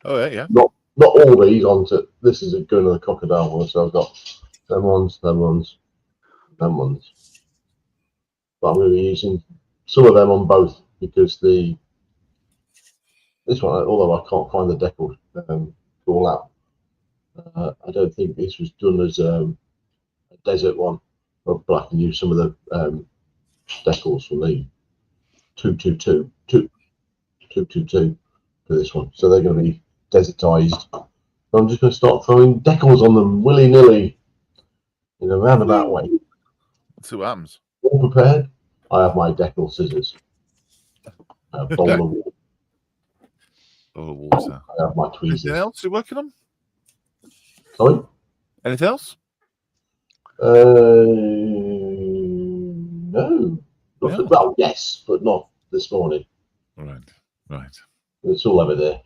Oh yeah. Not all these onto. This is a gun of the crocodile one, so I've got them ones, them ones, them ones. But I'm going to be using some of them on both because this one, although I can't find the decal all out, I don't think this was done as a desert one, but I can use some of the decals from the 222 for this one. So they're going to be desertized. So I'm just going to start throwing decals on them willy-nilly in a roundabout way. Let's see what happens. All prepared. I have my decal scissors. A bowl of water. Oh, water. I have my Anything tweezers. else you're working on? Sorry? Anything else? No. No. Well, yes, but not this morning. Right. It's all over there.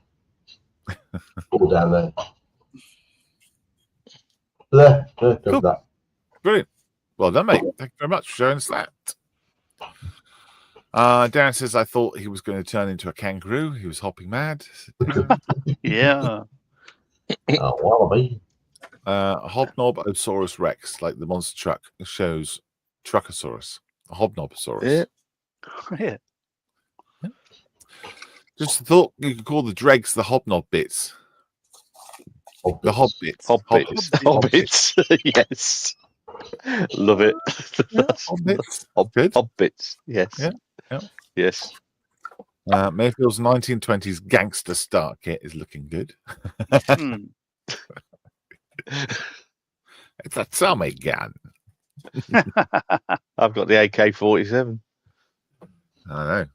All down there. There, Cool. that. Brilliant. Well done, mate. Thank you very much for showing us that. Darren says, I thought he was going to turn into a kangaroo. He was hopping mad. Yeah. Wallaby. Hobnobosaurus Rex, like the monster truck, shows Truckosaurus. A Hobnobosaurus. Yeah. Yeah. Just thought you could call the dregs the hobnob bits. The hobbits. Hobbits. Yes. Love it. Hobbits. Good. Hobbits. Yes. Yeah. Yes. Mayfield's 1920s gangster start kit is looking good. Hmm. It's a Tommy gun. I've got the AK-47. I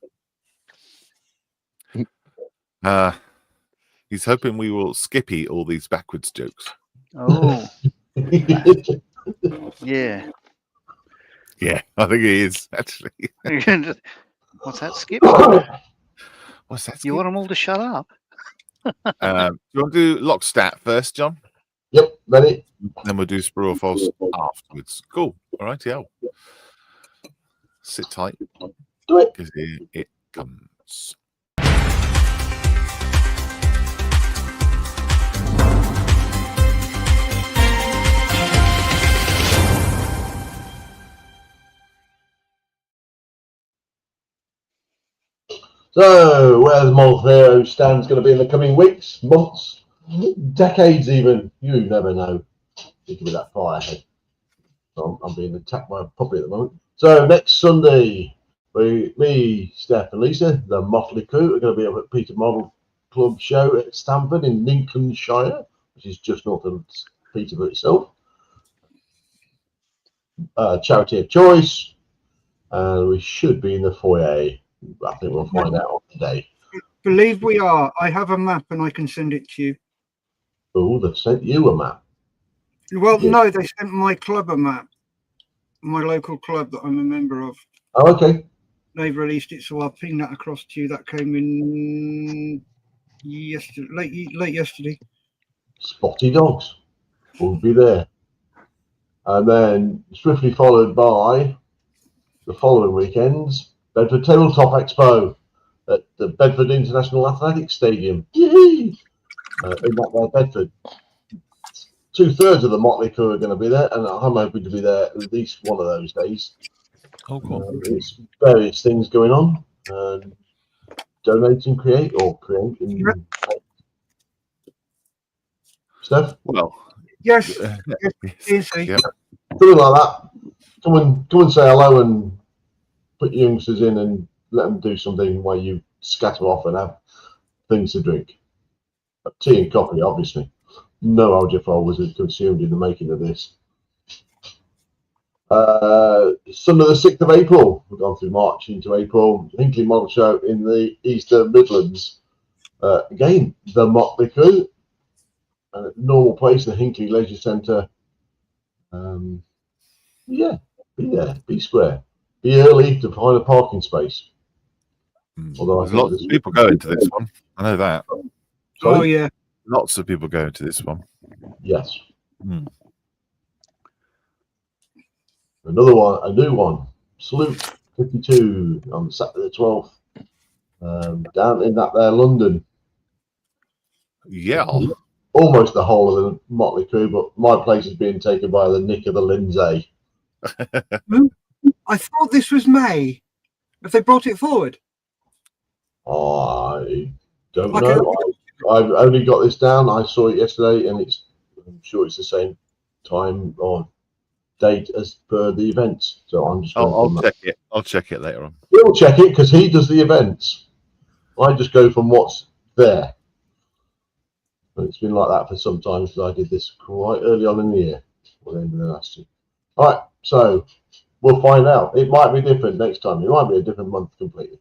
know. He's hoping we will skippy all these backwards jokes. Oh, yeah. Yeah, I think he is, actually. What's that, Skip? What's that? You want them all to shut up? Do you want to do lock stat first, John? Yep, ready? Then we'll do sprue or false afterwards. Cool. All right, yeah. Sit tight. Do it. Because here it comes. So, where the Molfero stands going to be in the coming weeks, months, decades even, you never know. You can be that far ahead. So I'm being attacked by a puppy at the moment. So, next Sunday, me, Steph and Lisa, the Motley Crew, are going to be up at Peter Model Club show at Stamford in Lincolnshire, which is just north of Peterborough itself. Charity of choice, and we should be in the foyer. I think we'll find out today. Believe we are. I have a map and I can send it to you. Oh, they've sent you a map. Well, Yeah. no, they sent my club a map. My local club that I'm a member of. Oh, okay. They've released it, so I'll ping that across to you. That came in yesterday, late yesterday. Spotty dogs will be there. And then swiftly followed by the following weekends, Bedford Tabletop Expo at the Bedford International Athletics Stadium. Yee! In that there, Bedford. 2/3 of the Motley Crew are going to be there, and I'm hoping to be there at least one of those days. Oh, cool. There's various things going on. Donate and create, or create and Steph? Well, Yes, yes. easy. Yep. Something like that. Come and say hello and put your youngsters in and let them do something while you scatter off and have things to drink. Tea and coffee, obviously. No alcohol was consumed in the making of this. Sunday the 6th of April, we've gone through March into April, Hinkley Model Show in the Eastern Midlands. Again, the Motley Crew, normal place, the Hinckley Leisure Centre. Yeah, be there, be square, be early to find a parking space. Although There's lots of people going to this one. I know that. Sorry? Oh yeah. Lots of people going to this one. Yes. Hmm. Another one, a new one, Salute 52 on Saturday the 12th, down in that there London. Yeah. Almost the whole of the Motley Crew, but my place is being taken by the Nick of the Lindsay. I thought this was May. Have they brought it forward? I don't Okay. know. I've only got this down. I saw it yesterday, and I'm sure it's the same time or date as per the events. So I'm just going I'll from check it. I'll check it later on. He'll check it because he does the events. I just go from what's there. And it's been like that for some time because I did this quite early on in the year, or the end of the last year. All right, so we'll find out. It might be different next time. It might be a different month completely.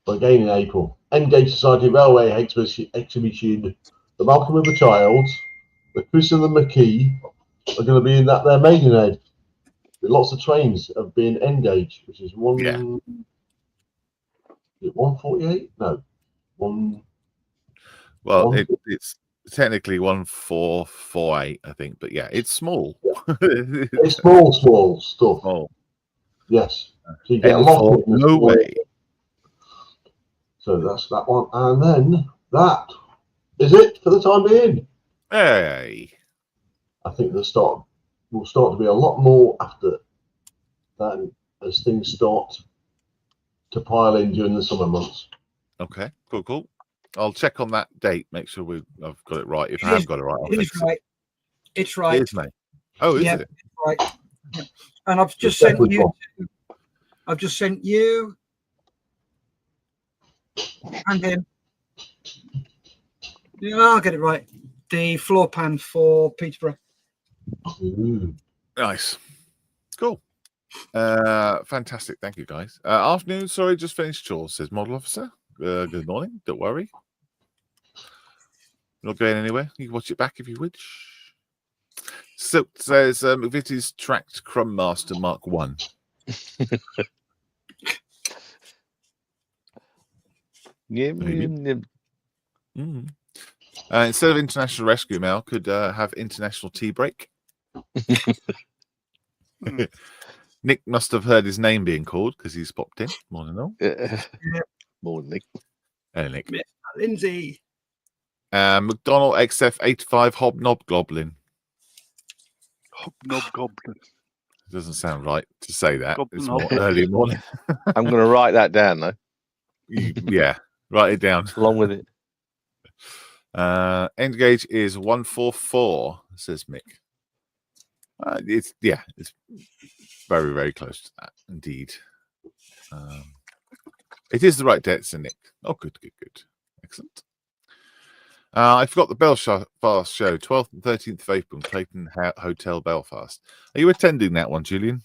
But again in April, Engage Society Railway Exhibition, the Malcolm of the Childs, the Chris and the McKee are going to be in that there Maidenhead. With lots of trains of being Engage, which is one. Yeah. Is it 148? No, one. Well, One- it's technically 1448, I think, but yeah, it's small. It's small stuff. Small. Yes. So you get a lot of M4, no way. So that's that one. And then that is it for the time being. Hey. I think will start to be a lot more after that as things start to pile in during the summer months. Okay, cool. I'll check on that date, make sure I've got it right. If I have got it right, I'll It is fix right. It's it. right. It is May. Oh, is Yeah. it? Right. Yeah. And I've just Check sent which you. one. I've just sent you and him. Yeah, I'll get it right. The floor plan for Peterborough. Ooh. Nice. Cool. Fantastic. Thank you, guys. Afternoon. Sorry, just finished chores, says Model Officer. Good morning. Don't worry. Not going anywhere. You can watch it back if you wish. Silk says McVitie's tracked Crumb Master Mark 1. Maybe. Instead of International Rescue Mail, could have International Tea Break. Nick must have heard his name being called because he's popped in. Morning, all. Morning, Nick. Hey, Nick. Lindsay. McDonald XF85 Hobnob Goblin. Hobnob Goblin. It doesn't sound right to say that. Goblin It's more Hobnob. early morning. I'm going to write that down, though, Yeah, write it down. along with it. End gauge is 144, says Mick. It's very, very close to that, indeed. It is the right date, Nick. Oh, good. Excellent. I forgot the Belfast show, 12th and 13th of April, Clayton Hotel, Belfast. Are you attending that one, Julian?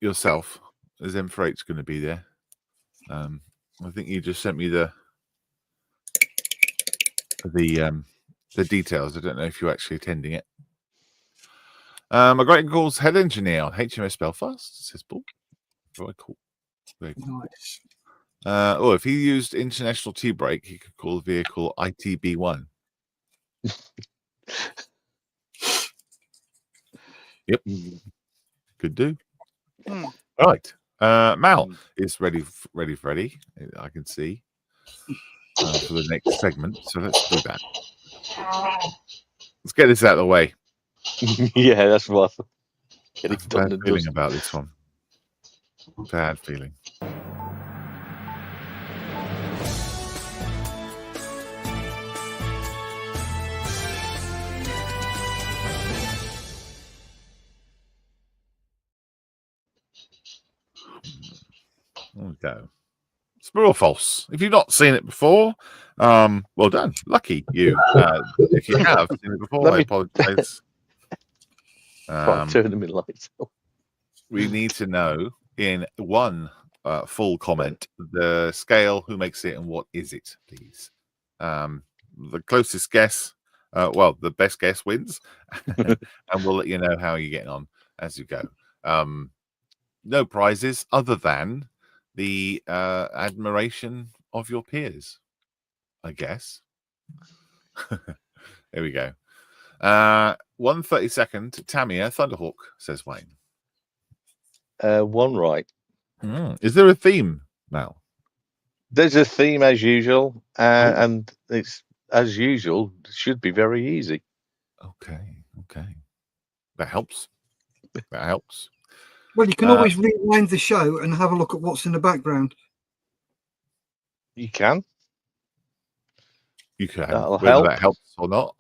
Yourself? Is M4H going to be there? I think you just sent me the details. I don't know if you're actually attending it. My great uncle's head engineer on HMS Belfast, says Paul. Very cool. Very cool. Nice. If he used International Tea Break, he could call the vehicle ITB1. Yep. Could do. Right. Mal is ready, Freddy. I can see for the next segment. So let's do that. Let's get this out of the way. Yeah, that's what. I have a bad feeling about this one. Bad feeling. There we go. True or false? If you've not seen it before, well done. Lucky you. If you have seen it before, I apologize. Turn them in lights. We need to know in one full comment the scale, who makes it, and what is it, please? The closest guess, well, the best guess wins, and we'll let you know how you're getting on as you go. No prizes other than the admiration of your peers, I guess. Here we go. 132nd, Tamiya Thunderhawk, says Wayne. 1 right. Is there a theme, Mal? There's a theme as usual, and it's as usual. Should be very easy. Okay. That helps. That helps. Well, you can always rewind the show and have a look at what's in the background. You can. You can. That'll whether help. that helps or not.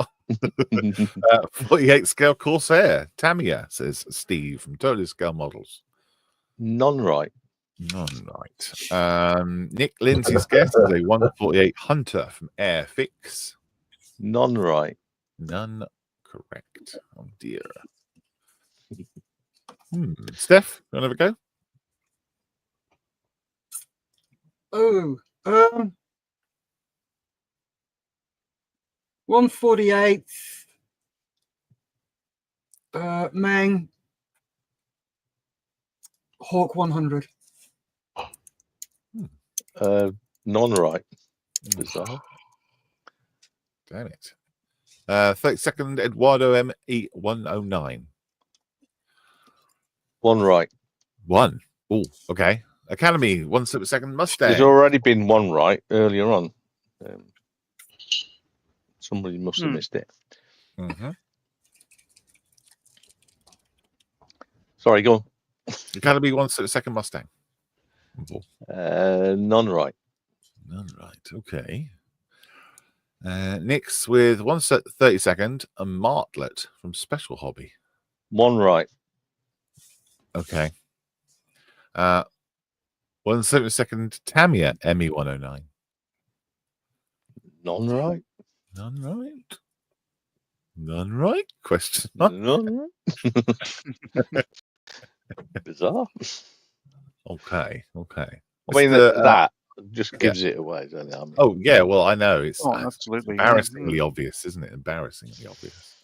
48 scale Corsair, Tamiya, says Steve from Totally Scale Models. None right. None right. Nick Lindsay's guess is a 148 Hunter from Airfix. None right. None correct. Oh dear. Steph, you want to have a go? Oh, 148 Mang Hawk 100. None right. Bizarre. Damn it. 32nd Eduardo ME109. 1 right. 1. Oh, okay. Academy 172nd Mustang. There's already been 1 right earlier on. Somebody must have missed it. Sorry, go on. Academy 172nd Mustang. None right. None right. Okay. Nick's with 132nd, a Martlet from Special Hobby. 1 right. Okay. 172nd Tamiya ME109. None right. None right. None right? Question mark. None right. Bizarre. Okay. I mean, that just gives it away, doesn't it? I mean, oh, yeah. Well, I know. It's absolutely embarrassingly obvious, isn't it? Embarrassingly obvious.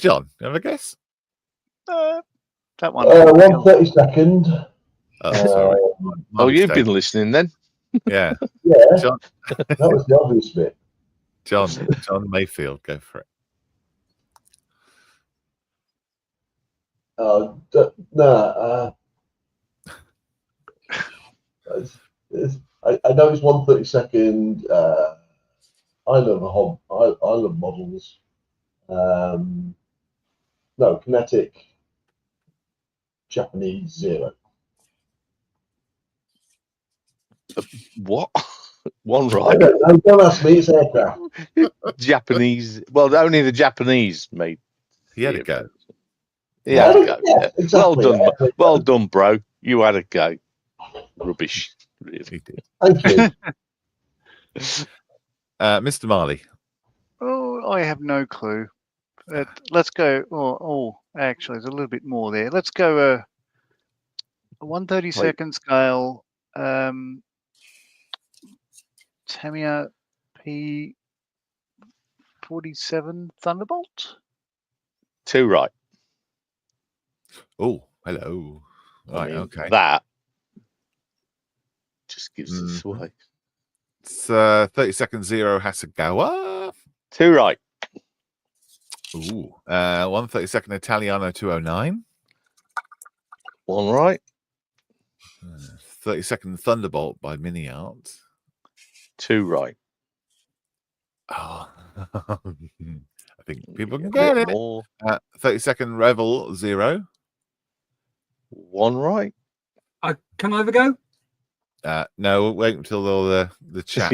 John, you have a guess? That one. 132nd. Oh, sorry. oh, you've been listening then? Yeah. Yeah, John, that was the obvious bit. John Mayfield, go for it. I know it's 132nd. I love models. No, kinetic Japanese 0. What? 1 right. Don't ask me, it's aircraft. Japanese. Well, only the Japanese made. He had a go. He had a go. Yeah, exactly. Well done, bro. You had a go. Rubbish. Really. He did. Thank you. Mr. Marley. Oh, I have no clue. Let's go. Oh, actually, there's a little bit more there. Let's go. 132nd scale. Tamiya P47 Thunderbolt. 2 right. Oh, hello. Right, okay. That just gives us away. It's 32nd 0 Hasegawa. 2 right. Ooh. 132nd Italiano 209. 1 right. 32nd Thunderbolt by Mini Art. 2 right. Oh. I think people can get it. More. 32nd Revel 0. 1 right. Can I have a go? No, we'll wait until all the chat.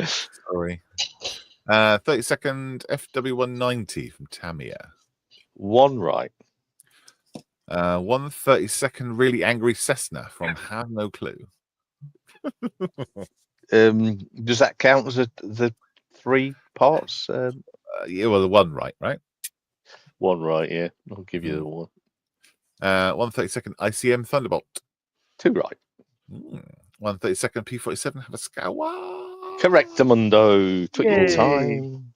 Sorry. 32nd FW190 from Tamiya. 1 right. 132nd Really Angry Cessna from Have No Clue. Does that count as the 3 parts? Yeah, well, the 1 right? One right, yeah. I'll give you the one. 132nd ICM Thunderbolt. 2 right. 132nd P47 Habaskawa. Correct, Mundo. Twinkle Yay. time.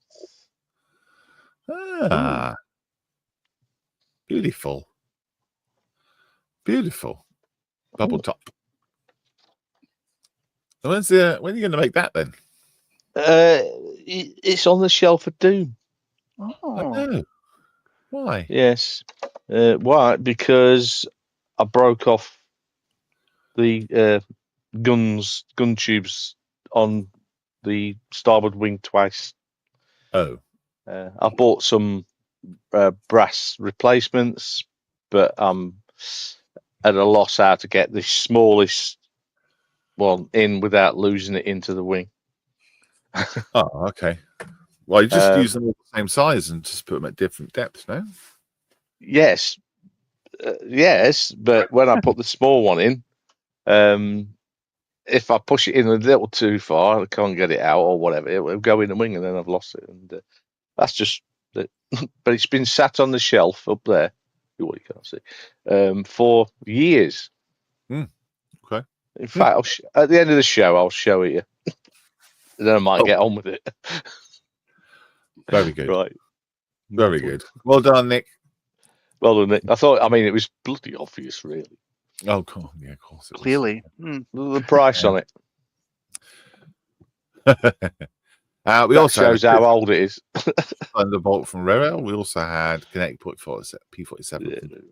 Ah, beautiful. Beautiful. Bubble top. When are you going to make that then? It's on the shelf of doom. Oh, Oh, no. Why? Yes. Why? Because I broke off the gun tubes on the starboard wing twice. Oh. I bought some brass replacements, but I'm at a loss how to get the smallest one in without losing it into the wing. Oh, okay. Well, you just use them all the same size and just put them at different depths, no? Yes, yes, but when I put the small one in, if I push it in a little too far, I can't get it out or whatever, it will go in the wing and then I've lost it. And that's just it. But it's been sat on the shelf up there, what you can't see, for years. Okay. In fact, at the end of the show, I'll show it you. Then I might get on with it. Very good. Right. Very good. Well done, Nick. Well done, Nick. I mean, it was bloody obvious, really. Oh, cool. Yeah, of course. clearly. The price on it. We That also shows how old it is. Thunderbolt from Rerel. We also had Kinetic P47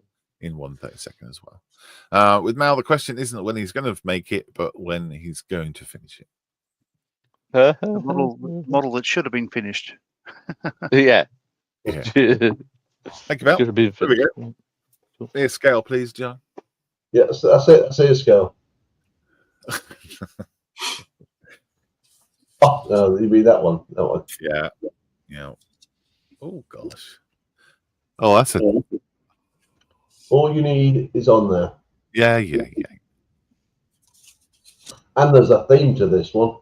in 132nd as well. With Mal, the question isn't when he's going to make it, but when he's going to finish it. The model that should have been finished. Yeah. Yeah. Thank you, Mel. Should have been There we go. Be a scale, please, John. Yeah, that's it. That's a scale. Oh, no, you mean that one? That one. Yeah. Yeah. Oh gosh. Oh, that's a. All you need is on there. Yeah. And there's a theme to this one.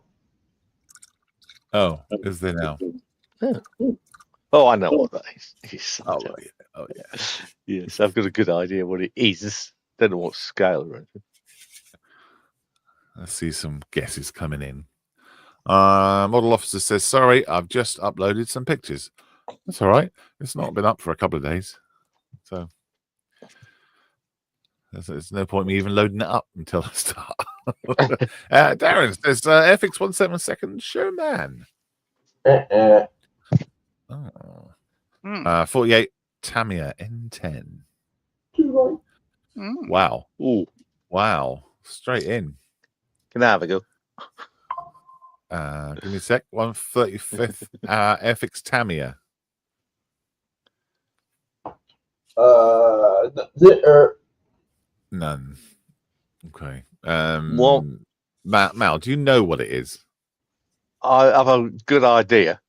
Oh, is there now? Oh, I know what that is. Oh yeah. Yes, I've got a good idea what it is. Don't know what scale or anything. Let's see some guesses coming in. Model officer says, sorry, I've just uploaded some pictures. That's all right. It's not been up for a couple of days. So there's no point me even loading it up until I start. Darren says, FX17 second showman. 48 Tamiya N10. Wow. Ooh. Wow. Straight in. Can I have a go? Give me a sec. 135th FX Tamiya. None. Okay. Well, Mal, do you know what it is? I have a good idea.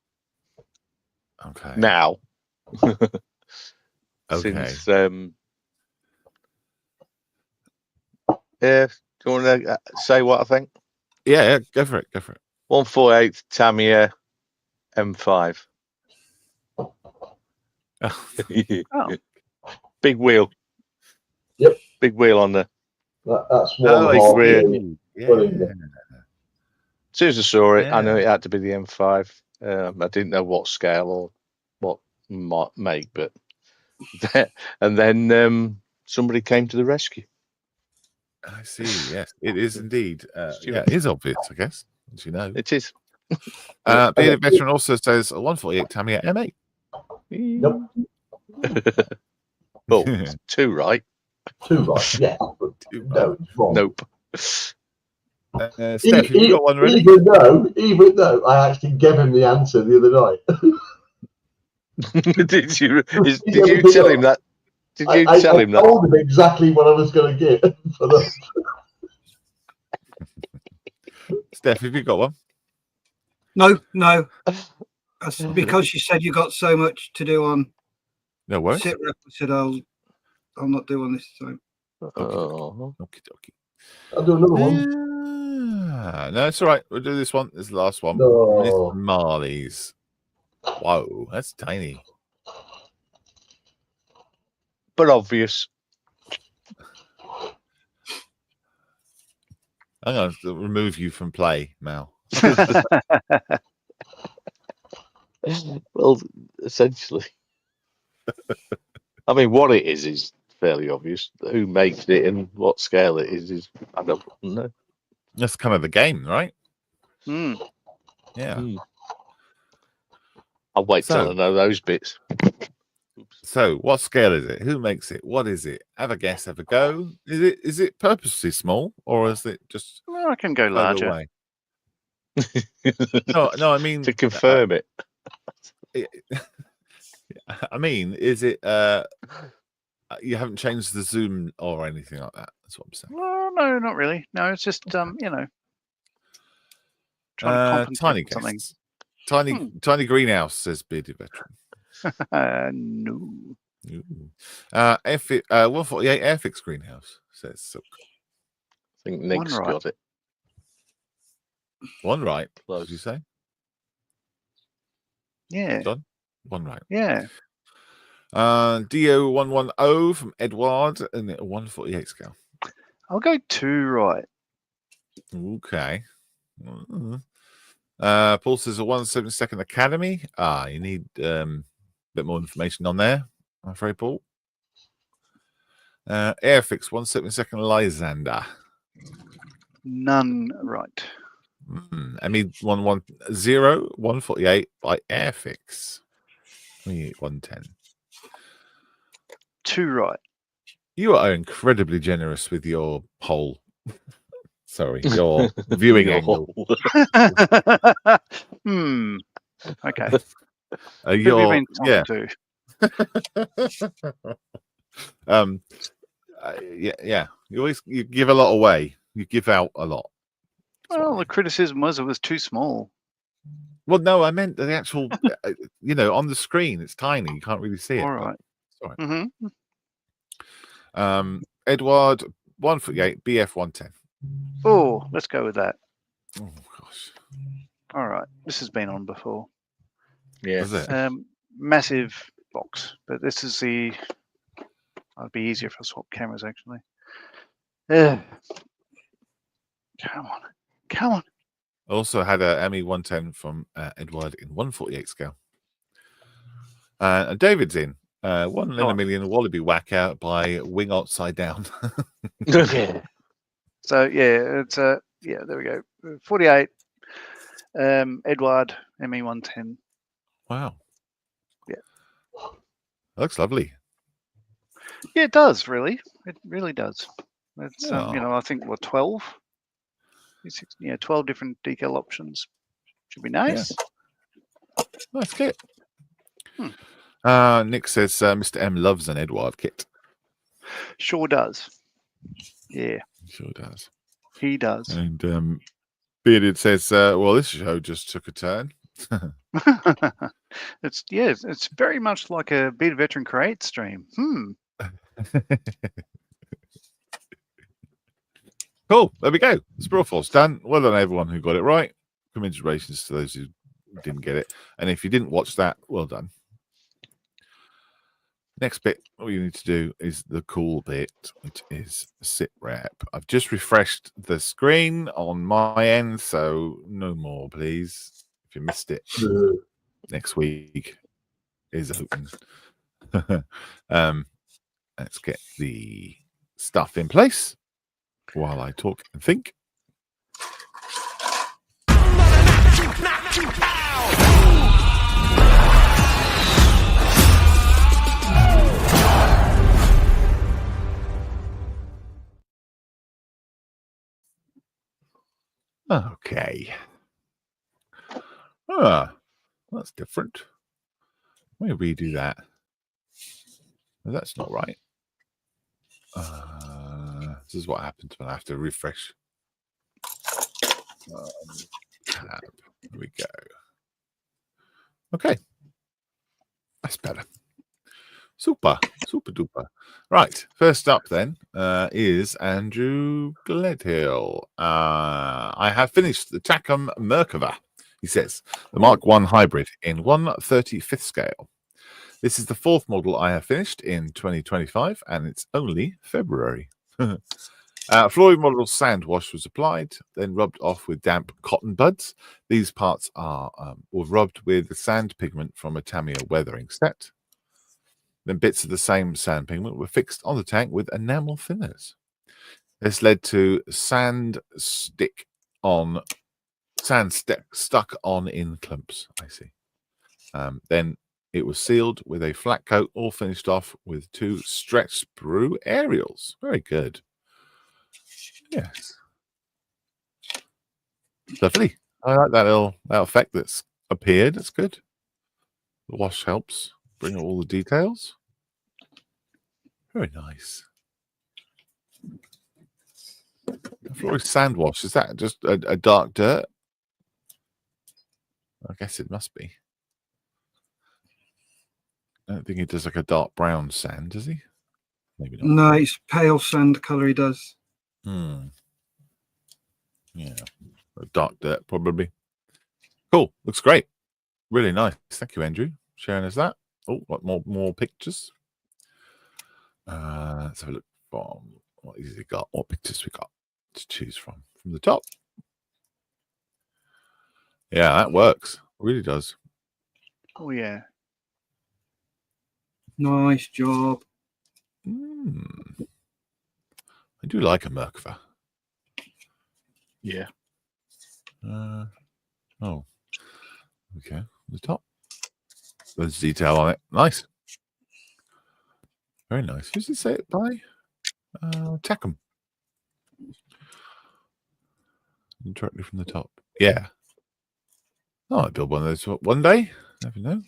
Okay. Now. Okay. Since do you want to say what I think? Yeah, go for it. 148 Tamiya M5. Oh. Big wheel. Yep. Big wheel on there. That's one. rear. Yeah. As soon as I saw it, I knew it had to be the M5. I didn't know what scale or what make, but and then somebody came to the rescue. I see. Yes, it is indeed. Yeah, it is obvious, I guess, as you know. It is. Being a veteran also says 148 Tamiya M8. Nope. Oh, it's 2 right. 2 right. Yeah. No, it's wrong. Nope. Steph, have you got one ready? Even though I actually gave him the answer the other night. Did you tell him that? Did you tell him that? I told him exactly what I was going to get for the. Steph, have you got one? No. That's because you said you got so much to do on No worries. sit rep. I said I'll not do one this time. Okie dokie. I'll do another one. No, it's all right. We'll do this one. This is the last one. No. Miss Marley's. Whoa, that's tiny. but obvious. I'm going to remove you from play, Mal. Well, essentially. I mean, what it is fairly obvious. Who makes it and what scale it is I don't know. That's kind of the game, right? Mm. Yeah. I'll wait till So- I know those bits. So, what scale is it? Who makes it? What is it? Have a guess. Have a go. Is it purposely small, or is it just Well, I can go further larger. away? No. I mean, To confirm it. I mean, is it? You haven't changed the zoom or anything like that. That's what I'm saying. Well, no, not really. No, it's just trying to compensate Tiny for something. guests. Tiny greenhouse, says Bearded Veteran. No. Ooh. 148 Airfix greenhouse, says Silk. I think Nick's right. got it. One right. What Close. did you say? Yeah. John? One right. Yeah. DO110 from Edward and a 148 scale. I'll go 2 right. Okay. Paul says a 172nd Academy. You need a bit more information on there, I'm afraid, Paul. Airfix 172nd Lysander. None right. ME 110 148 by Airfix. 110. 2 right. You are incredibly generous with your poll. Sorry, your viewing angle. Okay. Who have you Your been yeah. talking Yeah. You give a lot away. You give out a lot. to? Well, the criticism was it was too small. Well, no, I meant the actual. On the screen, it's tiny. You can't really see it. All right. Sorry. Mm-hmm. Edward 148 BF 110. Oh, let's go with that. Oh gosh. All right. This has been on before. Yeah. Was it? Massive box, but this is the. It'd be easier if I swap cameras actually. Come on. Also had a ME 110 from Edward in 148 scale. And David's in. One in a million Wallaby whack out by Wing Upside Down. Yeah. So yeah, it's there we go. 48. Edward ME 110. Wow. Yeah. That looks lovely. Yeah, it does really. It really does. It's Oh. I think 12. 12 different decal options. Should be nice. Nice kit. Hmm. Nick says Mr. M loves an Edward kit. Sure does. Yeah, Sure does. he does. And Bearded says, well, this show just took a turn. It's very much like a Bearded Veteran Create stream. Cool. There we go. Sprawforce done. Well done, everyone who got it right. Congratulations to those who didn't get it. And if you didn't watch that, well done. Next bit, all you need to do is the cool bit, which is sit rep. I've just refreshed the screen on my end, so no more, please. If you missed it, next week is open. Let's get the stuff in place while I talk and think. Okay. That's different. Let me redo that. No, that's not right. This is what happens when I have to refresh. Tab. Here we go. Okay. That's better. Super duper. Right. First up then is Andrew Gledhill. I have finished the Takum Merkava, he says. The Mark I hybrid in 1/35th scale. This is the 4th model I have finished in 2025, and it's only February. Flooring model sand wash was applied, then rubbed off with damp cotton buds. These parts were rubbed with the sand pigment from a Tamiya weathering set. Then bits of the same sand pigment were fixed on the tank with enamel thinners. This led to sand stuck on in clumps. I see. Then it was sealed with a flat coat, all finished off with 2 stretch sprue aerials. Very good. Yes. Lovely. I like that effect that's appeared. It's good. The wash helps bring out all the details. Very nice. Flooring sand wash, is that just a dark dirt? I guess it must be. I don't think he does like a dark brown sand, does he? Maybe not. No, it's pale sand colour he does. Yeah. A dark dirt, probably. Cool. Looks great. Really nice. Thank you, Andrew, sharing us that. Oh, what more pictures? Let's have a look from what has he got? What pictures we got to choose from the top? Yeah, that works. Really does. Oh yeah. Nice job. I do like a Merkava. Yeah. Oh, okay. The top. There's detail on it. Nice. Very nice. Who's it say it by? Tackham. Directly from the top. Yeah. Oh, I'll build one of those one day. Never know.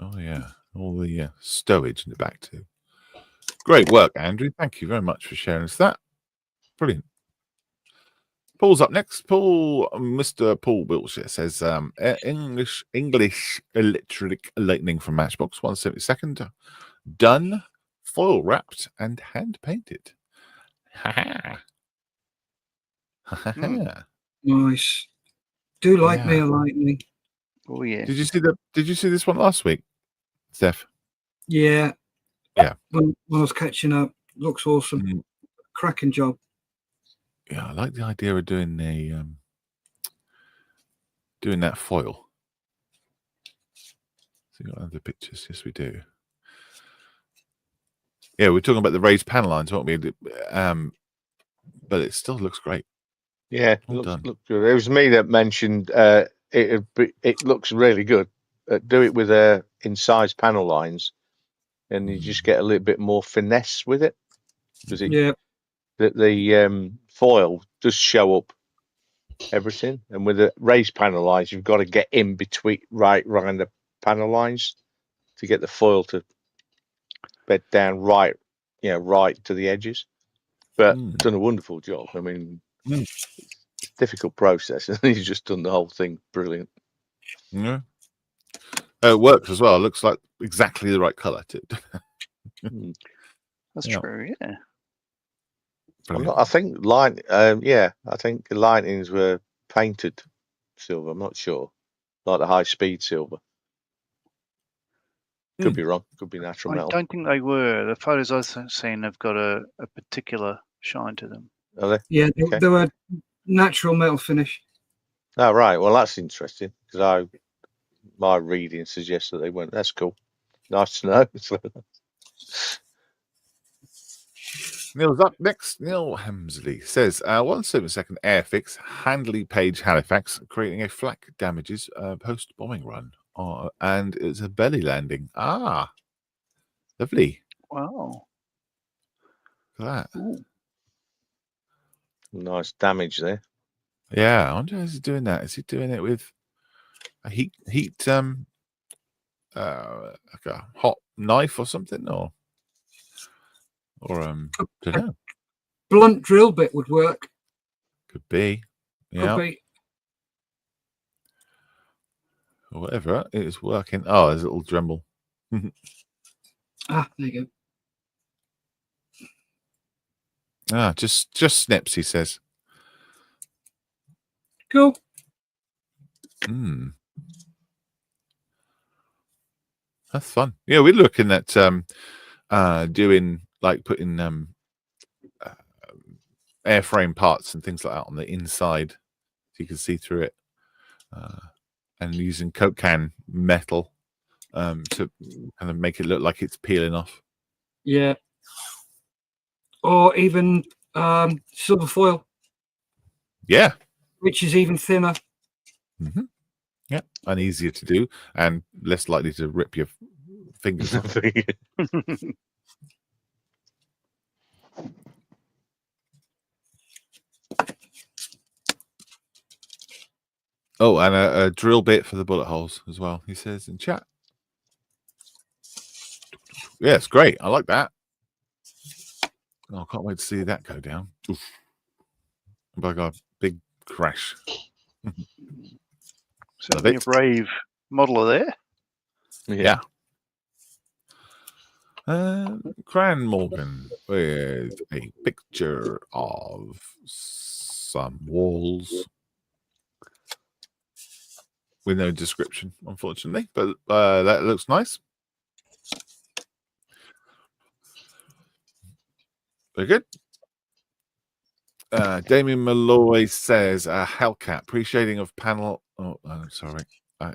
Oh, yeah. All the stowage in the back, too. Great work, Andrew. Thank you very much for sharing us that. Brilliant. Paul's up next. Mr. Paul Wiltshire says, English electric lightning from Matchbox, 172nd. Done, foil wrapped, and hand painted. Ha ha. Nice. Do like me a lightning. Oh yeah. Did you see this one last week, Steph? Yeah. Yeah. When I was catching up, looks awesome. Cracking job. Yeah, I like the idea of doing that foil. So you got other pictures? Yes, we do. Yeah, we're talking about the raised panel lines, weren't we? But it still looks great. Yeah, Well looks done. good. It was me that mentioned it looks really good. Do it with incised panel lines, and you just get a little bit more finesse with it, because the foil does show up everything, and with the raised panel lines, you've got to get in between right around the panel lines to get the foil to bed down right to the edges. But done a wonderful job. I mean, it's a difficult process, and he's just done the whole thing brilliant. Yeah. It works as well. It looks like exactly the right color too. That's true. Yeah. I think I think the lightnings were painted silver. I'm not sure, like the high speed silver. Could be wrong. Could be natural metal. I don't think they were. The photos I've seen have got a particular shine to them. Are they? Yeah, they were natural metal finish. Oh, right. Well, that's interesting, because my reading suggests that they weren't. That's cool. Nice to know. Neil's up next. Neil Hemsley says, 1/7 Airfix, Handley Page, Halifax, creating a flak damages post-bombing run. And it's a belly landing. Ah, lovely. Wow. Look at that. Ooh. Nice damage there. Yeah, I wonder how he's doing that. Is he doing it with a heat like a hot knife or something, or don't know. Blunt drill bit would work. Could be. Yeah. Could be. Or whatever. It is working. Oh, there's a little Dremel. There you go. Just snips, he says. Cool. That's fun. Yeah, we're looking at doing like putting airframe parts and things like that on the inside, so you can see through it, and using Coke can metal to kind of make it look like it's peeling off. Yeah. Or even silver foil, Yeah. which is even thinner. Mm-hmm. Yeah, and easier to do, and less likely to rip your fingers off. Oh, and a drill bit for the bullet holes as well, he says in chat. Yeah, it's great. I like that. Oh, I can't wait to see that go down. Oof. Oh my God, big crash. Certainly a brave modeler there. Yeah. Cran Morgan with a picture of some walls with no description, unfortunately, but that looks nice. Very good. Damien Malloy says, Hellcat, appreciating of panel. Oh, sorry.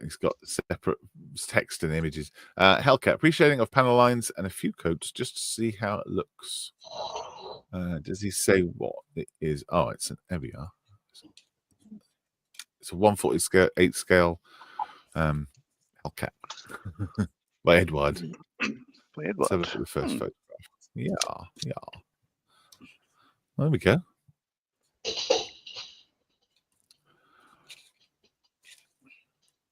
He's got separate text and images. Hellcat, appreciating of panel lines and a few coats just to see how it looks. Does he say what it is? Oh, it's an there we are. It's a 1/48 scale Hellcat by Edward. Let's have a look at the first photograph. Yeah. There we go.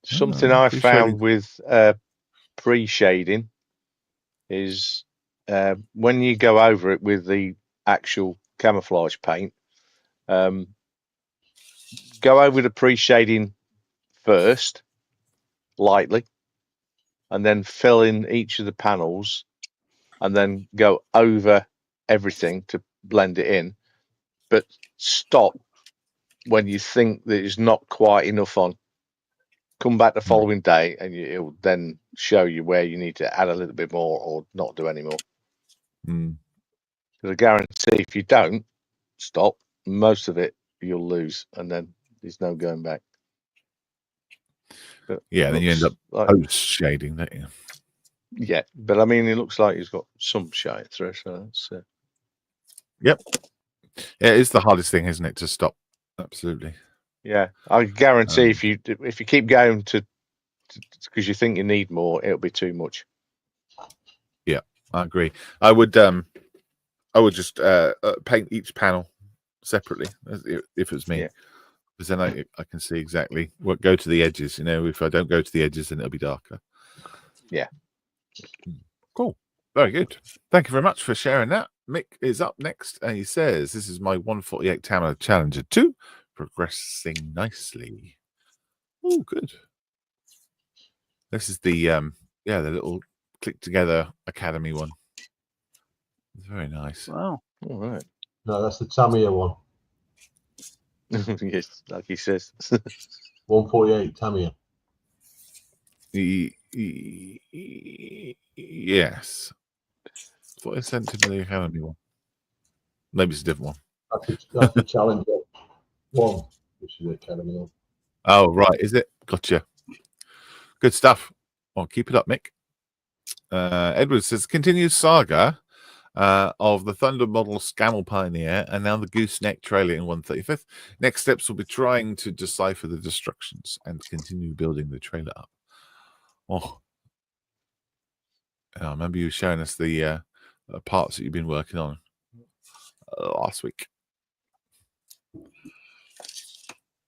Something I found with pre-shading is when you go over it with the actual camouflage paint, go over the pre-shading first, lightly, and then fill in each of the panels, and then go over everything to blend it in. But stop when you think that it's not quite enough on. Come back the following day, and it'll then show you where you need to add a little bit more or not do any more. Because I guarantee if you don't stop, most of it you'll lose, and then there's no going back. But yeah, then you end up post shading, don't you? Yeah, but I mean, it looks like he's got some shine through, so it's. Yep. Yeah, it's the hardest thing, isn't it, to stop? Absolutely. Yeah, I guarantee if you keep going to because you think you need more, it'll be too much. Yeah, I agree. I would just paint each panel separately if it was me, because then I can see exactly what go to the edges. You know, if I don't go to the edges, then it'll be darker. Yeah. Cool. Very good. Thank you very much for sharing that. Mick is up next, and he says, "This is my 148 Tama Challenger 2, progressing nicely." Oh, good. This is the the little click together Academy one. It's very nice. Wow. All right. No, that's the Tamiya one. Yes, like he says. 148 Tamiya. Yes. What I sent to the Academy one. Maybe it's a different one. That's the Challenger one, which is the Academy one. Oh, right. Is it? Gotcha. Good stuff. Well, keep it up, Mick. Edward says, continued saga of the Thunder model Scamel Pioneer and now the Gooseneck trailer in 135th. Next steps will be trying to decipher the destructions and continue building the trailer up. Oh, I remember you showing us the parts that you've been working on last week.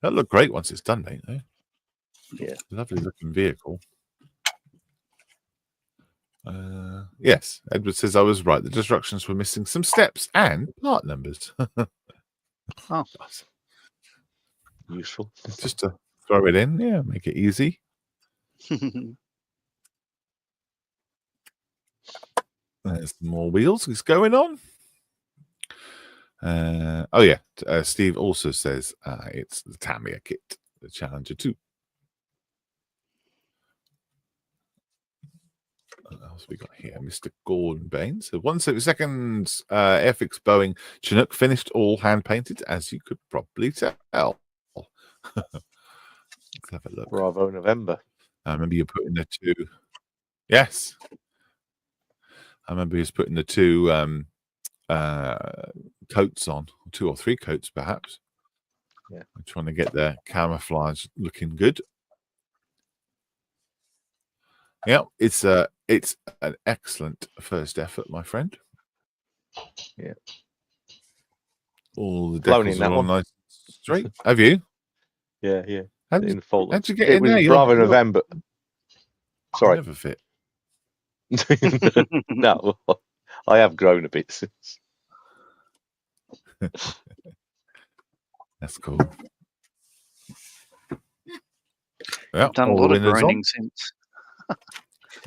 That'll look great once it's done, don't they? Yeah. Lovely looking vehicle. Yes, Edward says I was right. The destructions were missing some steps and part numbers. Oh, useful. Just to throw it in, yeah, make it easy. There's more wheels. What's going on? Oh yeah, Steve also says it's the Tamiya kit, the Challenger 2. What else we got here? Mr. Gordon Baines. So 172nd Airfix Boeing Chinook, finished, all hand painted, as you could probably tell. Let's have a look. Bravo November. I remember you putting the two. Yes, I remember you was putting the two coats on, 2 or 3 coats perhaps. Yeah, I'm trying to get the camouflage looking good. Yeah, it's an excellent first effort, my friend. Yeah. All the Flown decals in are that all one. nice and straight. Have you? Yeah. How'd In you, the Falklands. how'd you get It in was there? Bravo You're- November. you Sorry. never fit. No, I have grown a bit since. That's cool. Yeah, I've done a all lot the of winners grinding on. since.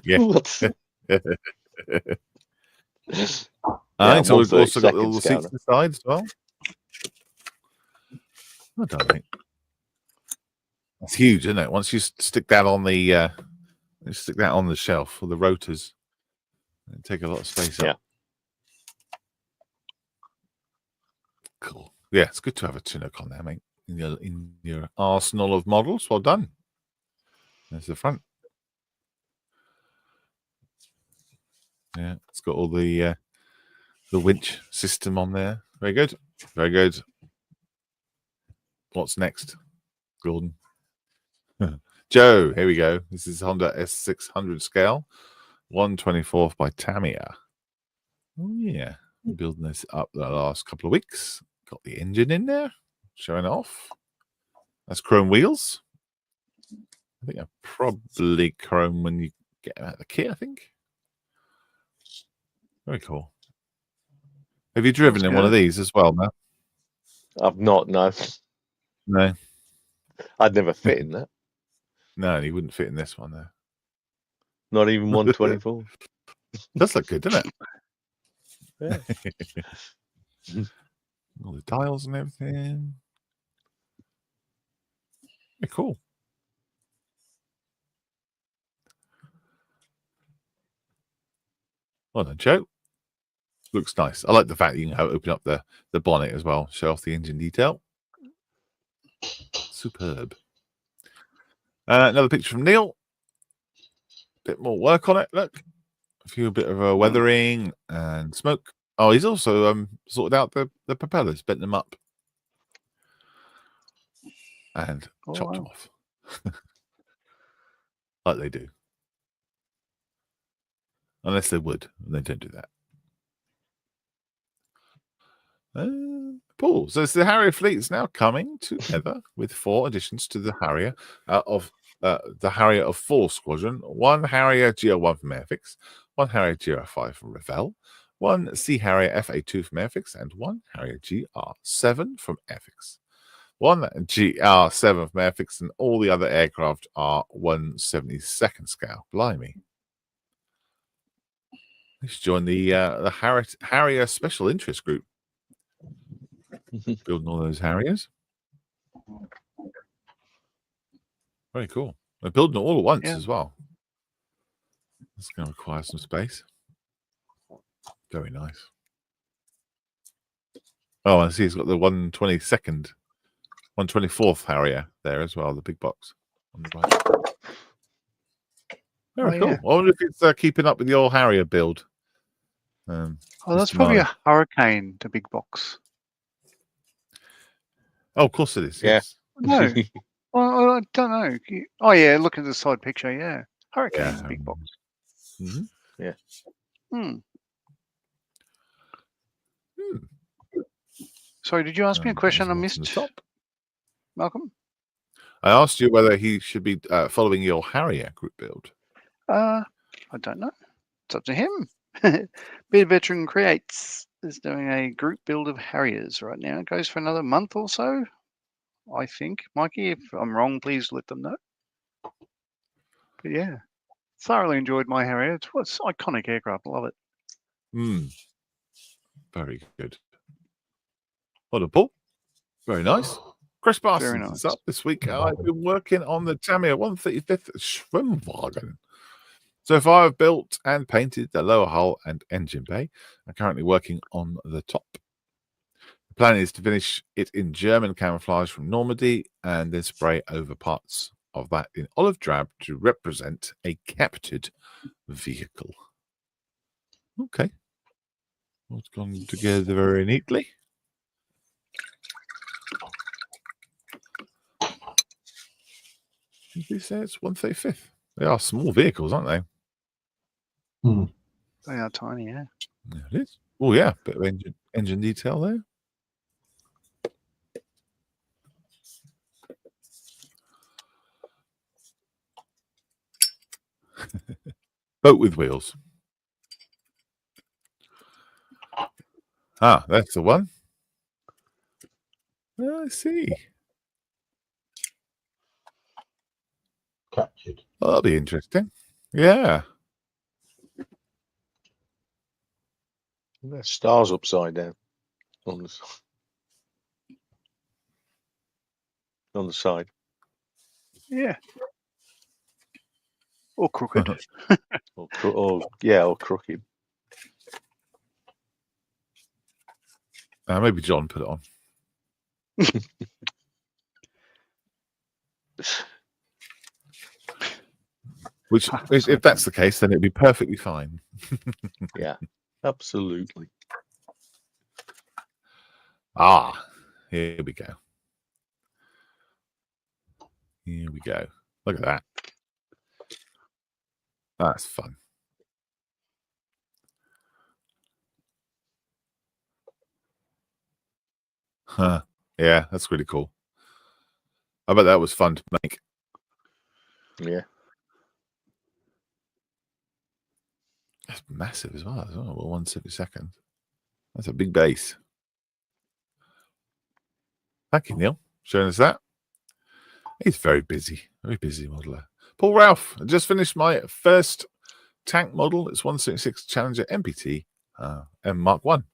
Yeah. What's- It's I'm on also 30 got all the seconds, seats inside as well. Well done, mate. That's huge, isn't it? Once you stick that on the shelf or the rotors, it take a lot of space Yeah. up. Cool. Yeah, it's good to have a Chinook on there, mate. In your arsenal of models. Well done. There's the front. Yeah, it's got all the winch system on there. Very good. Very good. What's next, Gordon? Joe, here we go. This is Honda S600 scale, 1/24 by Tamiya. Oh yeah, been building this up the last couple of weeks. Got the engine in there, showing off. That's chrome wheels. I think they're probably chrome when you get them out of the kit, I think. Very cool. Have you driven That's in one of good. these as well, Matt? I've not, no. No. I'd never fit in that. No, you wouldn't fit in this one there. Not even 124. Does look good, doesn't it? Yeah. All the dials and everything. Very cool. Well done, Joe. Looks nice. I like the fact that you can open up the bonnet as well, show off the engine detail. Superb. Another picture from Neil. Bit more work on it. Look, a few bit of weathering and smoke. Oh, he's also sorted out the propellers, bent them up, and chopped them off, like they do. Unless they would, and they don't do that. Paul says the Harrier fleet is now coming together with 4 additions to the Harrier of 4 squadron. 1 Harrier GR1 from Airfix, 1 Harrier GR5 from Revell, 1 Sea Harrier FA2 from Airfix, and 1 Harrier GR7 from Airfix. 1 GR7 from Airfix, and all the other aircraft are 1/72nd scale. Blimey. Let's join the Harrier Special Interest Group. Building all those Harriers. Very cool. They're building it all at once as well. It's going to require some space. Very nice. Oh, I see he's got the 1/22nd, 1/24th Harrier there as well, the big box on the right. Very cool. Yeah. I wonder if it's keeping up with your Harrier build. That's probably a Hurricane, the big box. Oh, of course it is. Yeah. Yes. No. Well, I don't know. Oh, yeah, look at the side picture. Yeah. Hurricane's big box. Mm-hmm. Yeah. Sorry, did you ask me a question I missed, Malcolm? I asked you whether he should be following your Harrier group build. I don't know. It's up to him. Beard Veteran Creates is doing a group build of Harriers right now. It goes for another month or so, I think. Mikey, if I'm wrong, please let them know. But yeah, thoroughly enjoyed my Harrier. It's iconic aircraft. Love it. Very good. What a Paul. Very nice. Chris Parsons Very nice. is up this week. I've been working on the Tamiya 135th Schwimmwagen. So far, I've built and painted the lower hull and engine bay. I'm currently working on the top. The plan is to finish it in German camouflage from Normandy and then spray over parts of that in olive drab to represent a captured vehicle. Okay. It's gone together very neatly. Did they say it's 1/35th? They are small vehicles, aren't they? They are tiny, yeah. Yeah, it is. Oh, yeah. Bit of engine detail there. Boat with wheels. Ah, that's the one. I see. Captured. Well, that'll be interesting. Yeah. The stars upside down on the side. Yeah. Or crooked. or crooked. Maybe John put it on. Which, if that's the case, then it'd be perfectly fine. Yeah, absolutely. Ah, here we go. Here we go. Look at that. That's fun. Huh. Yeah, that's really cool. I bet that was fun to make. Yeah. That's massive as well. 1/72. That's a big base. Thank you, Neil, showing us that. He's very busy modeler. Paul Ralph, I just finished my first tank model. It's 166 Challenger MPT M Mark 1,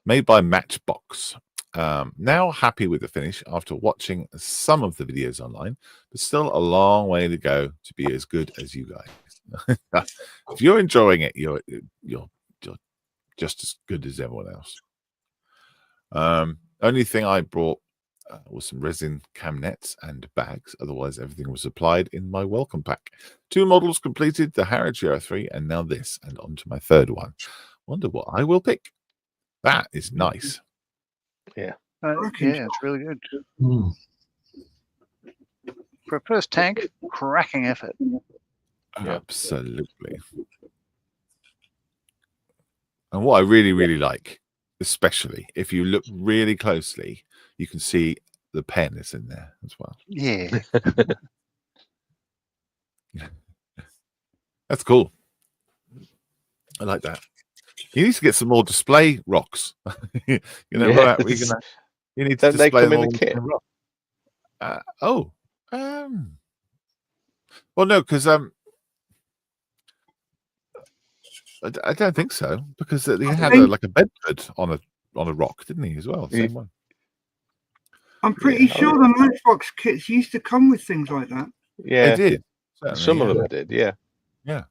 made by Matchbox. Now happy with the finish after watching some of the videos online, but still a long way to go to be as good as you guys. If you're enjoying it, you're just as good as everyone else. Only thing I brought was some resin cam nets and bags. Otherwise, everything was supplied in my welcome pack. 2 models completed, the Harrods Euro 3, and now this, and on to my third one. Wonder what I will pick. That is nice. Yeah. Yeah, it's really good. For a first tank, cracking effort. Yeah. Absolutely. And what I really, really like, especially if you look really closely, you can see the pen is in there as well. Yeah. That's cool. I like that. You need to get some more display rocks. You know, Yeah. right, you need to Don't they display come them in all the kit? in rock. Well, no, because I don't think so, because he had like a Bedford on a rock, didn't he, as well? Same one. I'm pretty sure the Matchbox kits used to come with things like that. Yeah. They did. Some of them did, yeah. Yeah.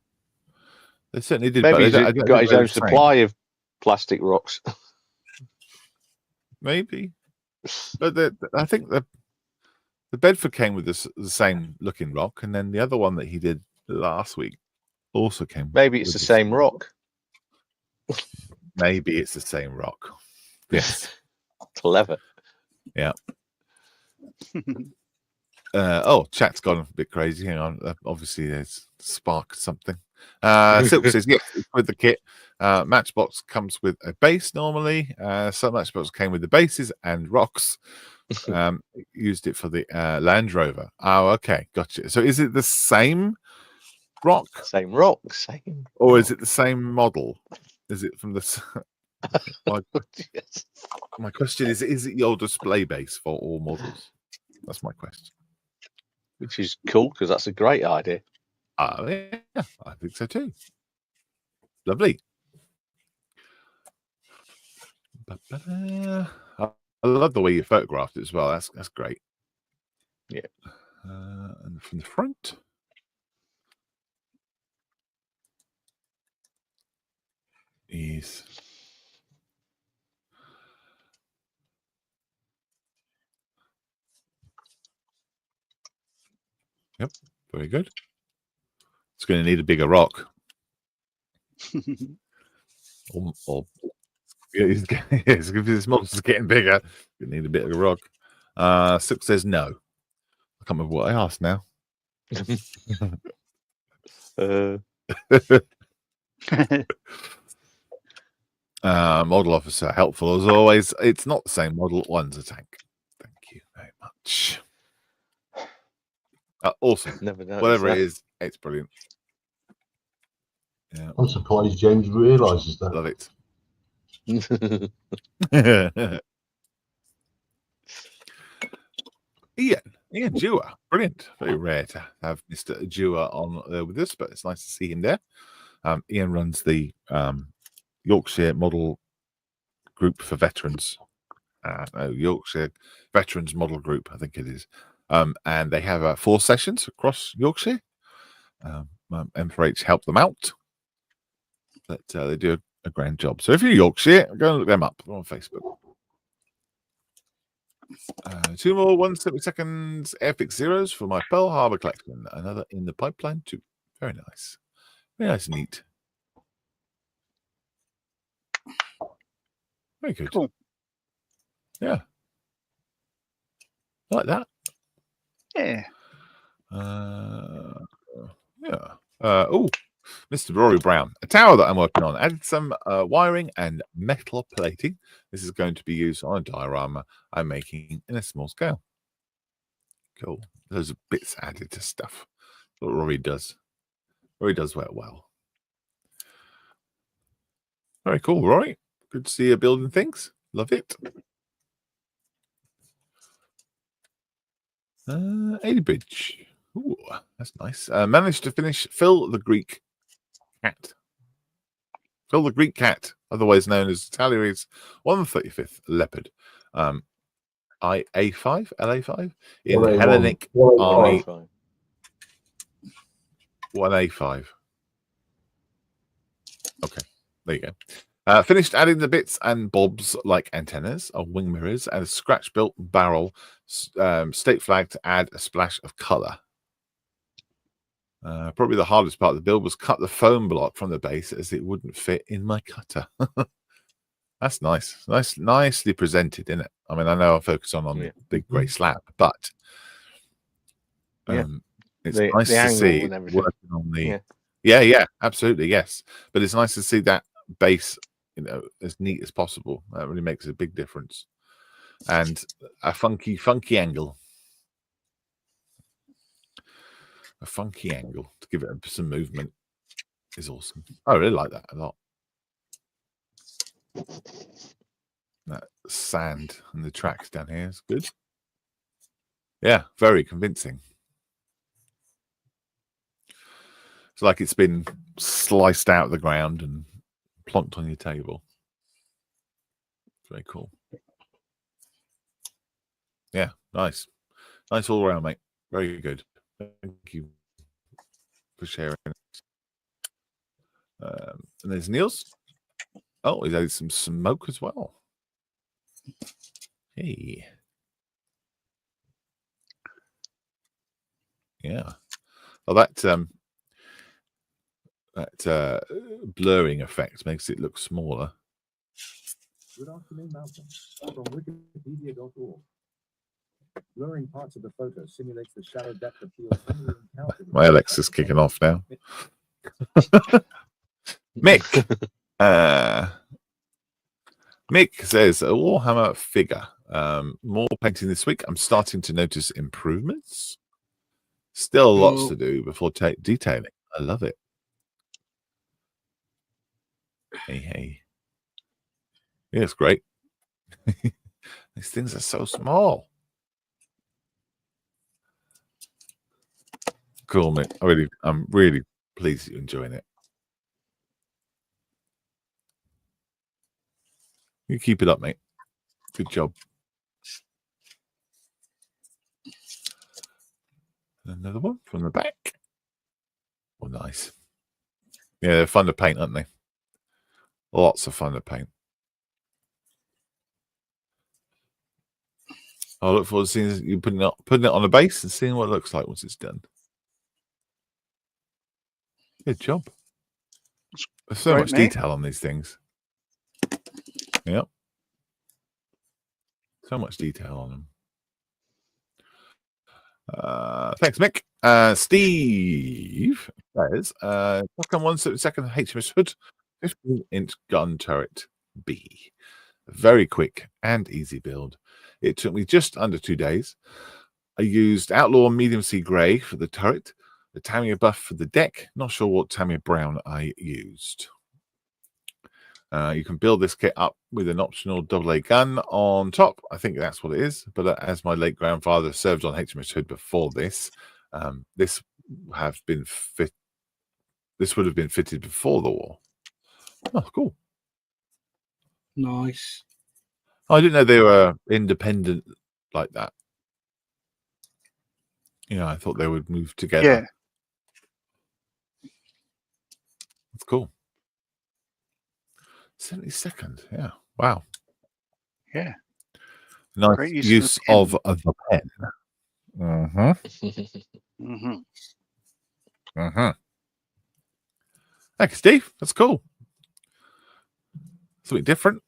They certainly did. Maybe but he's got his own supply of plastic rocks. Maybe. But I think the Bedford came with the same looking rock, and then the other one that he did last week also came. Maybe it's the same rock. Maybe it's the same rock. Yes. Clever. Yeah. Chat's gone a bit crazy. Hang on. Obviously, there's sparked something. Silk says, yes, it's with the kit. Matchbox comes with a base normally. Some Matchbox came with the bases and rocks. Used it for the Land Rover. Oh, okay. Gotcha. So is it the same rock? Same rock. Same. Or is it the same model? Is it from the... My question is it your display base for all models? That's my question. Which is cool, because that's a great idea. Yeah, I think so too. Lovely. I love the way you photographed it as well. That's great. Yeah. And from the front. Yes. Yep, very good. It's going to need a bigger rock. Or yeah, yes, if this monster's getting bigger, you need a bit of a rock. Silk says no. I can't remember what I asked now. Model officer, helpful as always. It's not the same model. One's a tank. Thank you very much. Awesome. Never noticed Whatever that. it is, it's brilliant. Yeah, I'm surprised James realises that. love it. Ian Dewar, brilliant. Very rare to have Mr. Dewar on with us, but it's nice to see him there. Ian runs the Yorkshire Model Group for Veterans. Yorkshire Veterans Model Group, I think it is. And they have 4 sessions across Yorkshire. M4H help them out, but they do a grand job. So if you're Yorkshire, go and look them up. They're on Facebook. 2 more 170 seconds Airfix Zeros for my Pearl Harbor collection. Another in the pipeline too. Very nice. Very nice and neat. Very good. Cool. Yeah. I like that. Yeah. Yeah. Oh, Mr. Rory Brown. A tower that I'm working on. Added some wiring and metal plating. This is going to be used on a diorama I'm making in a small scale. Cool. Those are bits added to stuff. What Rory does. Rory does well. Very cool, Rory. Good to see you building things. Love it. 80 Bridge. Ooh, that's nice. Managed to finish Phil the Greek Cat. Phil the Greek Cat, otherwise known as Talleyrand's 135th Leopard. IA5, LA5 in the Hellenic Army. 1A5. Okay, there you go. Finished adding the bits and bobs like antennas, wing mirrors, and a scratch-built barrel state flag to add a splash of colour. Probably the hardest part of the build was cut the foam block from the base as it wouldn't fit in my cutter. That's nice. Nicely presented, isn't it? I mean, I know I focus on the big grey slab, but it's nice to see working on the... Yeah, absolutely, yes. But it's nice to see that base, as neat as possible. That really makes a big difference. And a funky angle. A funky angle to give it some movement is awesome. I really like that a lot. That sand and the tracks down here is good. Yeah, very convincing. It's like it's been sliced out of the ground and plonked on your table. Very cool. Yeah, nice. Nice all around, mate. Very good. Thank you for sharing. And there's Niels. Oh, he's added some smoke as well. Hey. Yeah. Well, that blurring effect makes it look smaller. Good afternoon, Malcolm. From Wikipedia.org. Blurring parts of the photo simulates the shallow depth of field suddenly encountered. My Alexa's kicking off now. Mick. Mick says, a Warhammer figure. More painting this week. I'm starting to notice improvements. Still lots to do before detailing. I love it. Hey. Yeah, it's great. These things are so small. Cool, mate. I'm really pleased you're enjoying it. You keep it up, mate. Good job. Another one from the back. Oh, nice. Yeah, they're fun to paint, aren't they? Lots of fun to paint. I look forward to seeing you putting it on a base and seeing what it looks like once it's done. Good job. There's so Great, much mate. detail on these things. Yep. So much detail on them. Thanks, Mick. Steve says, second 1/72 HMS Hood, 15-inch gun turret B. Very quick and easy build. It took me just under 2 days. I used Outlaw Medium Sea Grey for the turret, the Tamiya buff for the deck. Not sure what Tamiya brown I used. You can build this kit up with an optional AA gun on top. I think that's what it is. But as my late grandfather served on HMS Hood before this, this would have been fitted before the war. Oh, cool. Nice. I didn't know they were independent like that. I thought they would move together. Yeah. That's cool. 72nd. Yeah. Wow. Yeah. Nice Great use of the pen. Mm-hmm. Thank you, Steve. That's cool. Something different.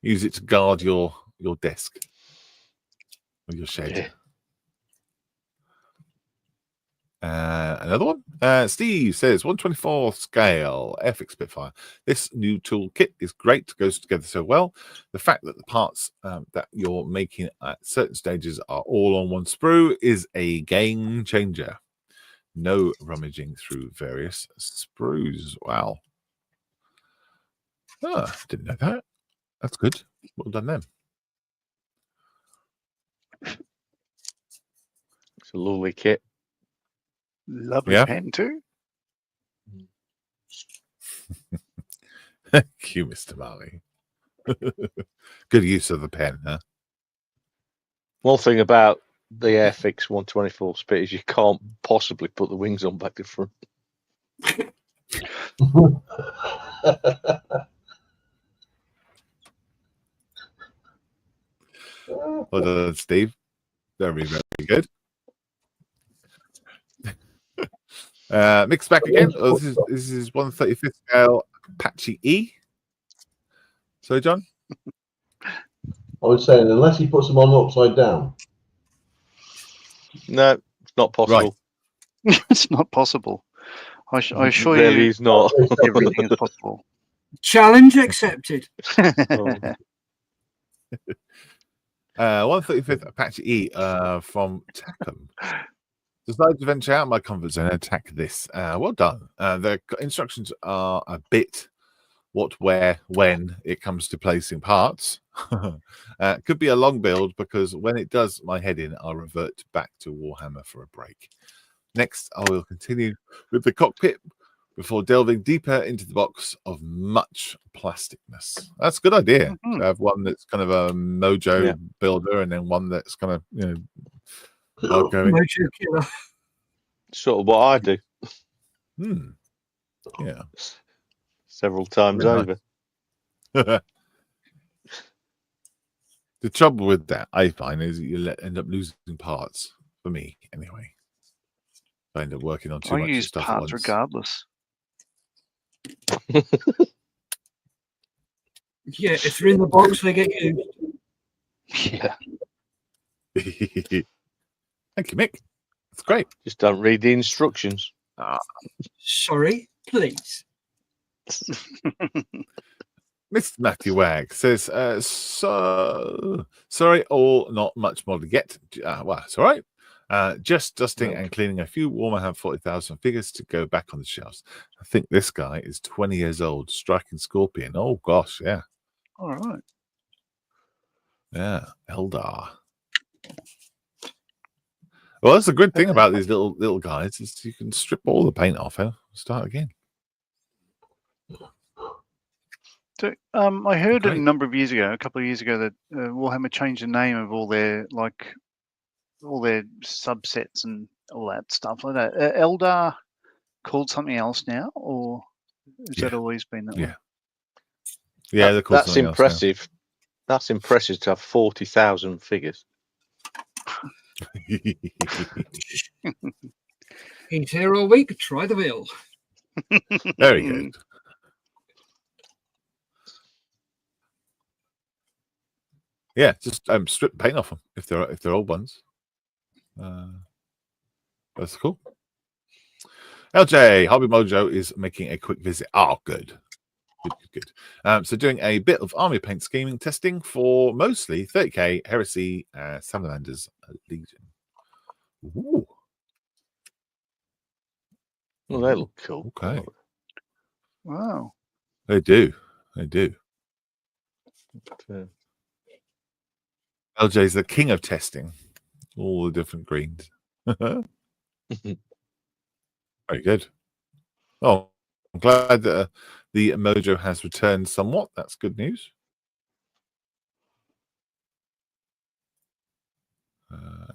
Use it to guard your desk or your shed. Yeah. Another one. Steve says 1/24 scale FX Spitfire. This new toolkit is great. Goes together so well. The fact that the parts that you're making at certain stages are all on one sprue is a game changer. No rummaging through various sprues. Wow. Didn't know that. That's good. Well done then. It's a lovely kit. Lovely Yeah. pen too. Thank you, Mr. Marley. Good use of the pen, huh? One thing about the Airfix 124 Spit is you can't possibly put the wings on back to front. Well done, Steve. Very, very good. Mixed back again. Oh, this is 1/35 scale Apache E. So, John? I was saying, unless he puts them on upside down. No, it's not possible. It's not possible. I assure Really you, is not. everything is possible. Challenge accepted. 1/35 Apache E from Tackham. Decided to venture out of my comfort zone and attack this. Well done. The instructions are a bit what, where, when it comes to placing parts. Could be a long build because when it does my head in, I'll revert back to Warhammer for a break. Next, I will continue with the cockpit before delving deeper into the box of much plasticness. That's a good idea. To have one that's kind of a mojo builder and then one that's kind of, outgoing. Mojo killer. Sort of what I do. Yeah. Several times Very over. nice. The trouble with that, I find, is you end up losing parts. For me, anyway. I end up working on too I much use stuff parts once. regardless. Yeah, if they're in the box, they get used. Yeah. Thank you, Mick. That's great. Just don't read the instructions. Sorry, please. Mr. Matthew Wag says, sorry, all not much more to get. Well, it's all right. Just dusting and cleaning a few Warhammer 40,000 figures to go back on the shelves. I think this guy is 20 years old, striking Scorpion. Oh, gosh, yeah. All right. Yeah, Eldar. Well, that's a good thing about these little guys is you can strip all the paint off and start again. So, I heard a number of years ago, a couple of years ago, that Warhammer changed the name of all their subsets and all that stuff like that. Eldar called something else now, or Has Yeah. that always been that Yeah. way? Yeah, they're called That's something else now. impressive. That's impressive to have 40,000 figures. He's here all week. Try the wheel. Very good. Yeah, just strip paint off them if they're old ones. That's cool. LJ Hobby Mojo is making a quick visit. Oh, good. Good. So doing a bit of army paint scheming testing for mostly 30k Heresy Salamanders Legion. Ooh. Well, they look cool. Okay. Wow. They do. They do. LJ's the king of testing all the different greens. Very good. Oh, I'm glad that the mojo has returned somewhat. That's good news.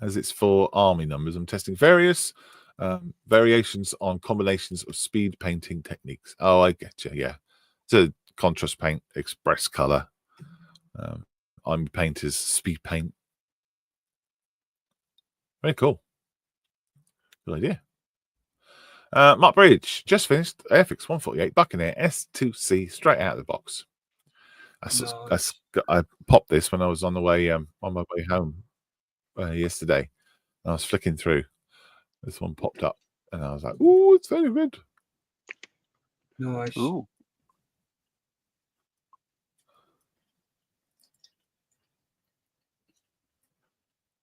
As it's for army numbers, I'm testing various variations on combinations of speed painting techniques. Oh, I get you. Yeah. It's a contrast paint, express color. Army painters, speed paint. Very cool. Good idea. Mark Bridge just finished Airfix 148 Buccaneer S2C straight out of the box. I popped this when I was on the way on my way home yesterday. I was flicking through. This one popped up, and I was like, "Ooh, it's very good." Nice. Ooh.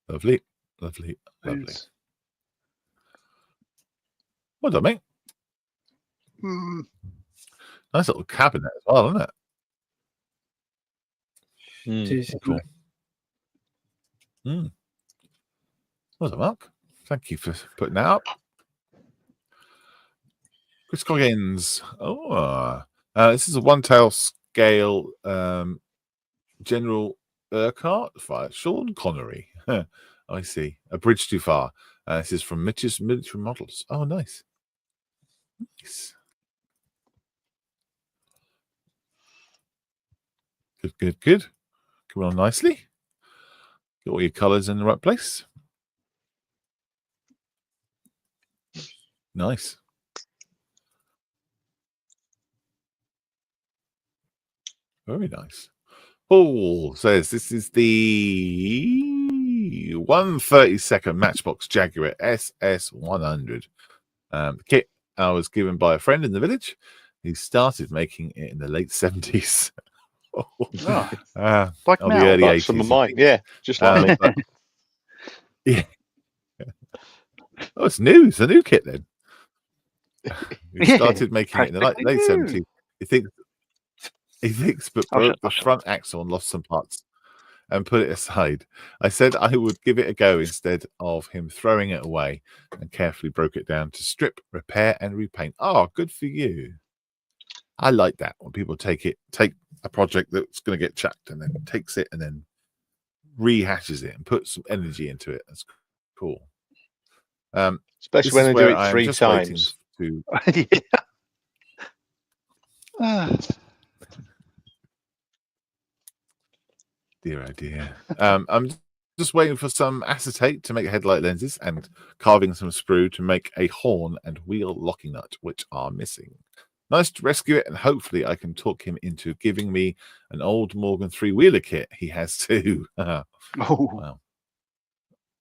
Lovely, lovely, lovely. Yes. Well done, mate. Nice little cabinet as well, isn't it? It is. Cool. Well done, Mark. Thank you for putting that up. Chris Coggins. Oh, this is a one-tail scale General Urquhart by Sean Connery. I see. A bridge too far. This is from Mitch's Military Models. Oh, nice. Nice. Good, good, good. Coming on nicely. Get all your colours in the right place. Nice. Very nice. Paul says this is the 132nd Matchbox Jaguar SS100. Kit I was given by a friend in the village. He started making it in the late 70s. Oh, Or the early Like 80s. some of mine, yeah, just like me. But, yeah. Oh, it's new. It's a new kit then. He started making it in the late practically 70s. He thinks, but broke the front axle and lost some parts and put it aside. I said I would give it a go instead of him throwing it away, and carefully broke it down to strip, repair, and repaint. Oh, good for you. I like that when people take a project that's going to get chucked and then takes it and then rehashes it and puts some energy into it. That's cool. Especially when they do it 3 times. Dear oh dear. I'm just waiting for some acetate to make headlight lenses and carving some sprue to make a horn and wheel locking nut, which are missing. Nice to rescue it, and hopefully I can talk him into giving me an old Morgan 3-wheeler kit. He has too. Oh. Wow.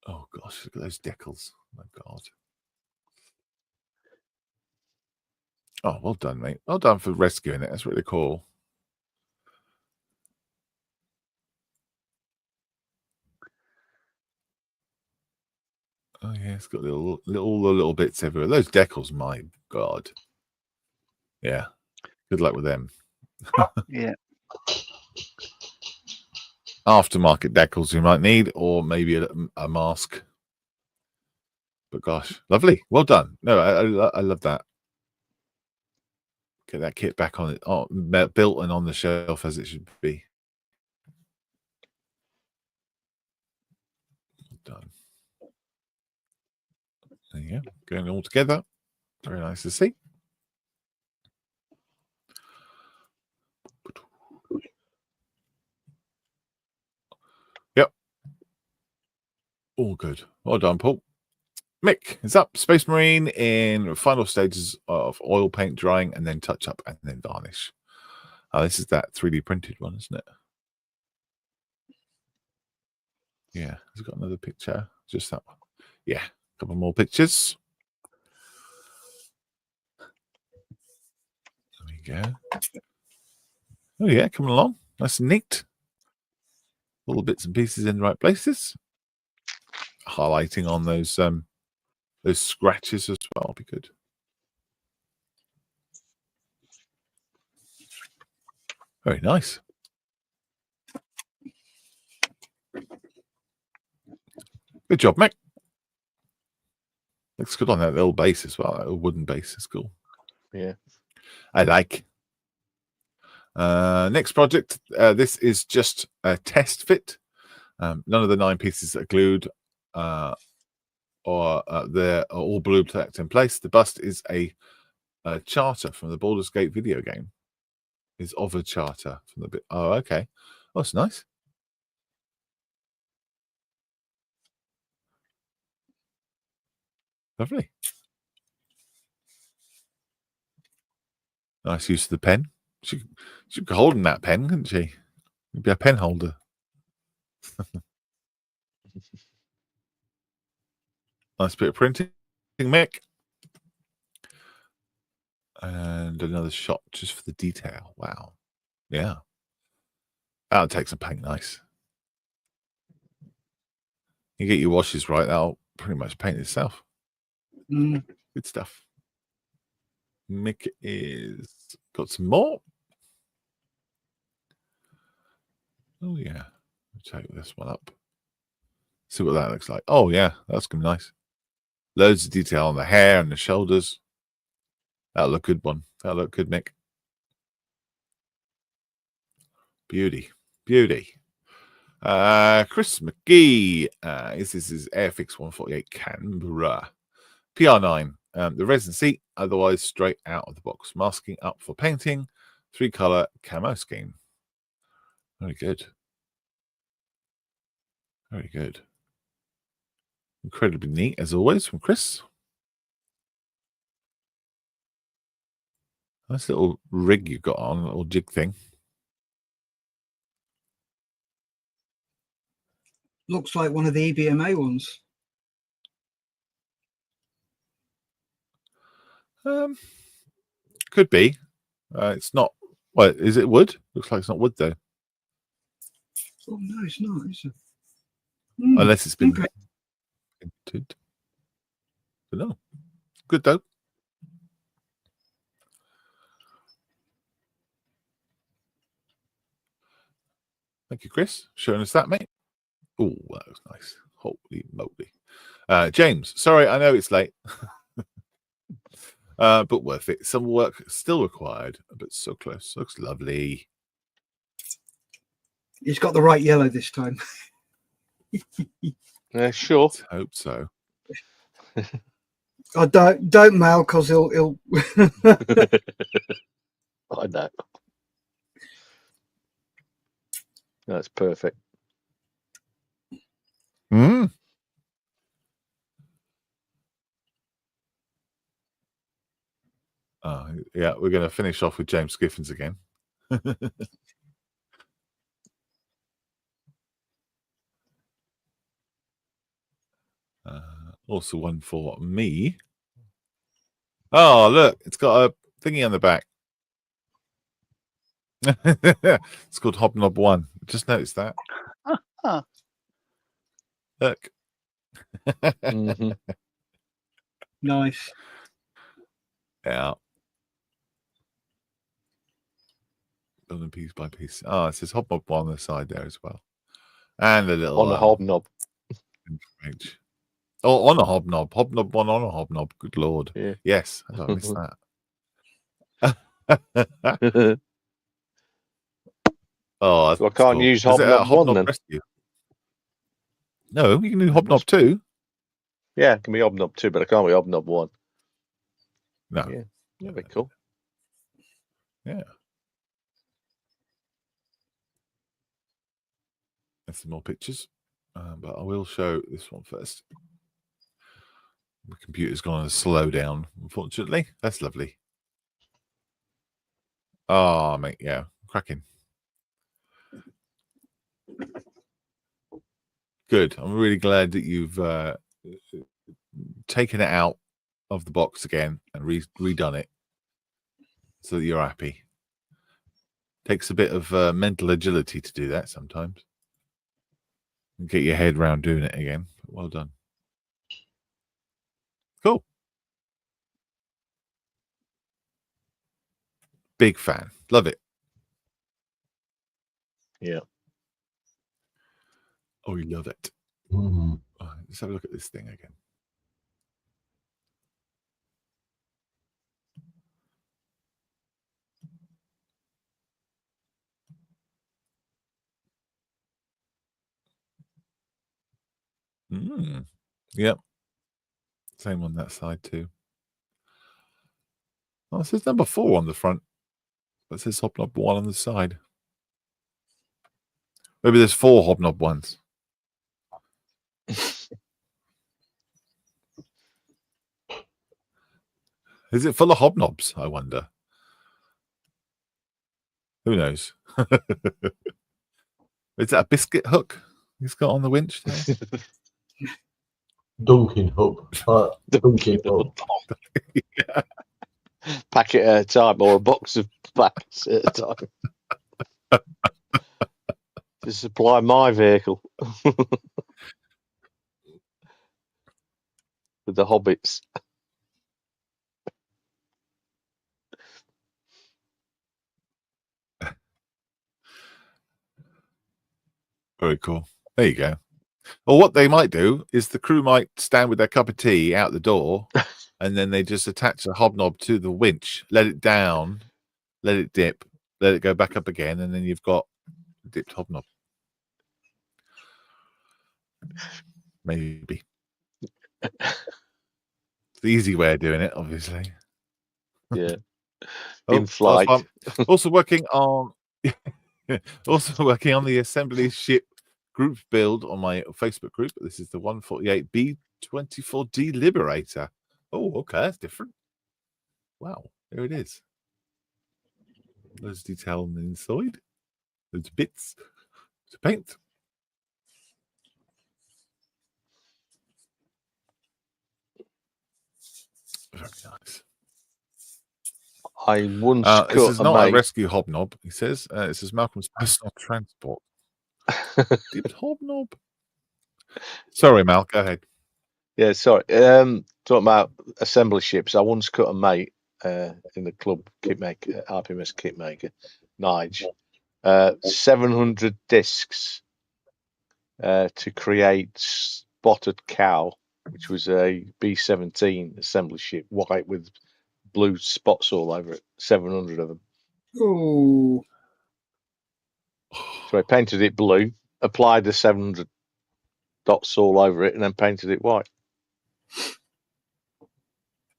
Oh gosh, look at those decals. Oh, my God. Oh, well done, mate. Well done for rescuing it. That's really cool. Oh yeah, it's got all the little bits everywhere. Those decals, my God. Yeah. Good luck with them. Yeah. Aftermarket decals you might need, or maybe a mask. But gosh, lovely. Well done. No, I love that. Get that kit back on it, built and on the shelf as it should be. Done. There you go. Going all together. Very nice to see. good. Well done, Paul. Mick is up. Space Marine in final stages of oil paint drying and then touch up and then varnish. This is that 3D printed one, isn't it? Yeah. Has it got another picture? Just that one. Yeah. A couple more pictures. There we go. Oh, yeah. Coming along. Nice and neat. All the bits and pieces in the right places. Highlighting on those scratches as well. Be good. Very nice. Good job, Mick. Looks good on that little base as well. That little wooden base is cool. Yeah. I like. Next project. This is just a test fit. None of the 9 pieces are glued or they're all blue tacked in place. The bust is a charter from the Baldur's Gate video game. Is of a charter from the bit. Oh, okay. Oh, that's nice. Lovely. Nice use of the pen. She be holding that pen, couldn't she? She'd be a pen holder. Nice bit of printing, Mick. And another shot just for the detail. Wow. Yeah. That'll take some paint nice. You get your washes right, that'll pretty much paint itself. Good stuff. Mick is got some more. Oh yeah. I'll take this one up. See what that looks like. Oh yeah, that's gonna be nice. Loads of detail on the hair and the shoulders. That'll look good one. That'll look good, Mick. Beauty. Beauty. Chris McGee. This is Airfix 148 Canberra. PR9. The resin seat, otherwise straight out of the box. Masking up for painting. 3-color camo scheme. Very good. Very good. Incredibly neat, as always, from Chris. Nice little rig you've got on, a little jig thing. Looks like one of the EBMA ones. Could be. It's not. Well, is it wood? Looks like it's not wood though. Oh no, it's not. Is it? Unless it's been okay. painted. But no. Good though. Thank you, Chris, showing us that, mate. Oh, that was nice. Holy moly. James, sorry, I know it's late. But worth it. Some work still required, but so close. Looks lovely. He's got the right yellow this time. Sure. Let's hope so. Oh, don't Mal, because he'll I know. That's perfect. Mm. Yeah, we're going to finish off with James Giffins again. Also one for me. Oh, look, it's got a thingy on the back. It's called Hobnob 1. Just noticed that. Look. Nice. Yeah. Building piece by piece. Oh, it says Hobnob 1 on the side there as well. And a little On a hobnob. Oh, on a hobnob. Hobnob 1 on a hobnob. Good Lord. Yeah. Yes. How did I miss that? Oh, So I can't cool. use Is it a Hobnob 1 then? Rescue? No, you can do Hobnob 2. Yeah, it can be Hobnob 2, but I can't be Hobnob 1. No. Yeah, that'd be cool. Yeah. There's some more pictures. but I will show this one first. The computer's gone on a slow down, unfortunately. That's lovely. Oh, mate, yeah, cracking. Good. I'm really glad that you've taken it out of the box again and redone it so that you're happy. Takes a bit of mental agility to do that sometimes. And get your head round doing it again. Well done. Cool. Big fan. Love it. Yeah. Oh, you love it. Mm. Oh, let's have a look at this thing again. Yep. Same on that side too. Oh, it says number 4 on the front. It says Hobnob 1 on the side. Maybe there's 4 Hobnob ones. Is it full of hobnobs? I wonder. Who knows? Is that a biscuit hook he's got on the winch there? Dunking hub. Dunking hub. Yeah. Packet at a time, or a box of packets at a time. To supply my vehicle with the hobbits. Very cool. There you go. Well, what they might do is the crew might stand with their cup of tea out the door, and then they just attach a hobnob to the winch, let it down, let it dip, let it go back up again, and then you've got a dipped hobnob. Maybe. It's the easy way of doing it, obviously. Yeah. Oh, In flight. Also working on the assembly ship group build on my Facebook group. This is the 148 B24D Liberator. Oh, okay, that's different. Wow, there it is. There's detail on the inside. There's bits to paint. Very nice. I once This cut is a not a mate. rescue hobnob, he says. It says Malcolm's personal transport. Dipped hobnob. Sorry, Mal, go ahead. Yeah, sorry. Talking about assembly ships, I once cut a mate in the club kitmaker, RPMS kitmaker, Nige, 700 discs to create Spotted Cow, which was a B-17 assembly ship, white with blue spots all over it. 700 of them. Oh, So I painted it blue, applied the 700 dots all over it, and then painted it white.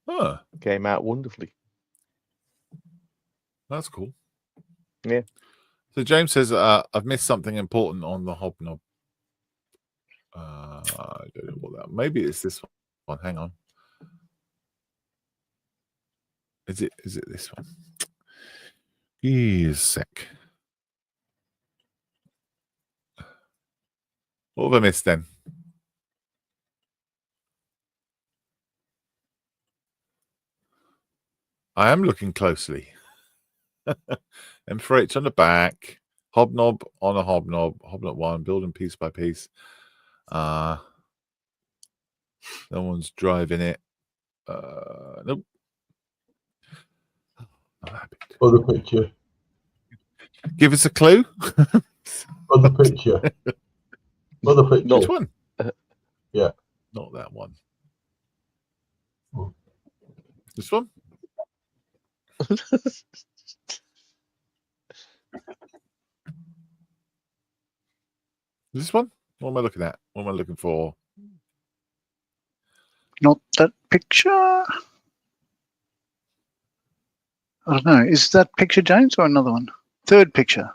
Huh, Came out wonderfully. that's cool. Yeah. So James says, I've missed something important on the hobnob. I don't know what that. Maybe it's this one. Hang on. Is it this one? Give a sec. What have I missed then? I am looking closely. M4H on the back, hobnob on a hobnob, hobnob 1, building piece by piece. No one's driving it. Nope. Other picture. Give us a clue. Other picture. Other picture. Which one? Yeah. Not that one. Oh. This one? This one? What am I looking at? What am I looking for? Not that picture. I don't know. Is that picture James or another one? Third picture.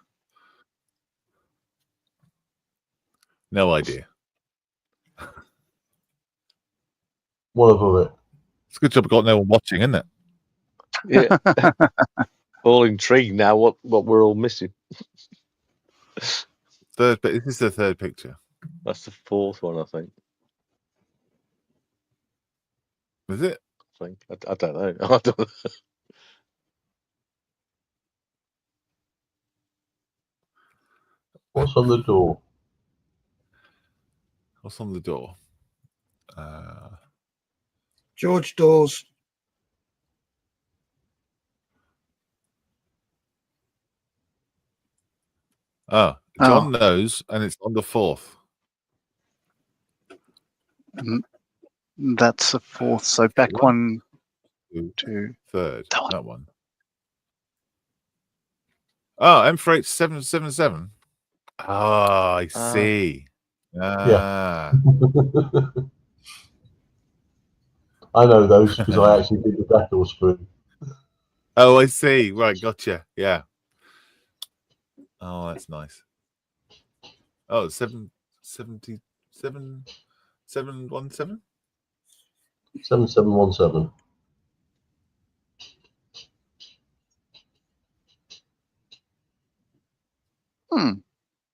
No idea. one of it. It's a good job we got no one watching, isn't it? Yeah. All intrigued now. What we're all missing. This is the third picture. That's the fourth one, I think. Is it? I don't know. I don't know. What's on the door? What's on the door? George Dawes. Oh, John knows, and it's on the fourth. That's the fourth. So back one, two, third. that one. That one. Oh, M4H 777. Oh, I see. Yeah. I know those because I actually did the decal spoon. Oh, I see. Right, gotcha. Yeah. Oh, that's nice. Oh, 717? 7717.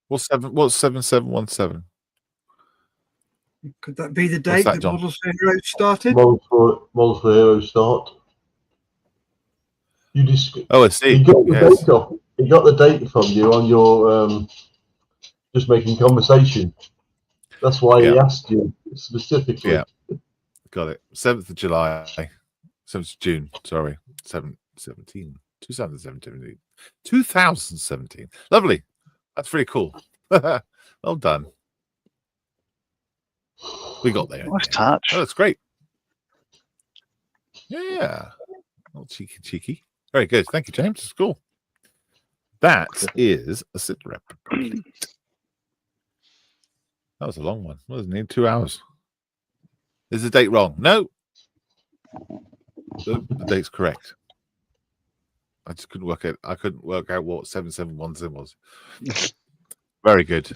What's 7717? Could that be the What's date that, that John? Models for Heroes started? Models for Heroes start. You just Oh, I see. He got the Yes. date off. He got the date from you on your just making conversation. That's why he asked you specifically. Yeah. Got it. 7th of July. 7th of June. Sorry. 2017. 2017. Lovely. That's pretty cool. Well done. We got there. Nice touch. Oh, that's great. Yeah. Oh, cheeky. Very good. Thank you, James. It's cool. That is a sit rep complete. That was a long one. Wasn't it? 2 hours. Is the date wrong? No. The date's correct. I just couldn't work it. I couldn't work out what 7717 was. Very good.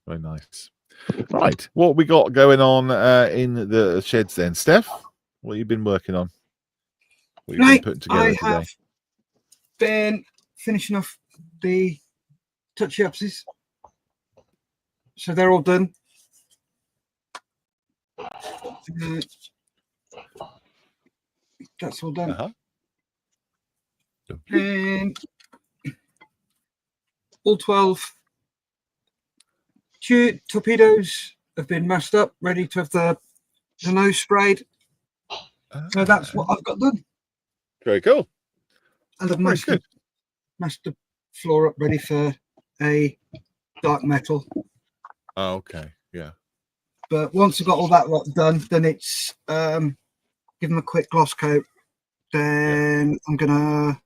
Very nice. Right. What we got going on in the sheds then? Steph, what have you been working on? What have you been putting together today? Have been finishing off the touchy-upsies. So they're all done. That's all done. And all 12 torpedoes have been mashed up, ready to have the nose sprayed. So that's what I've got done. Very cool. And I've mashed the floor up ready for a dark metal. Oh, okay. Yeah. But once I've got all that lot done, then it's give them a quick gloss coat. Then I'm gonna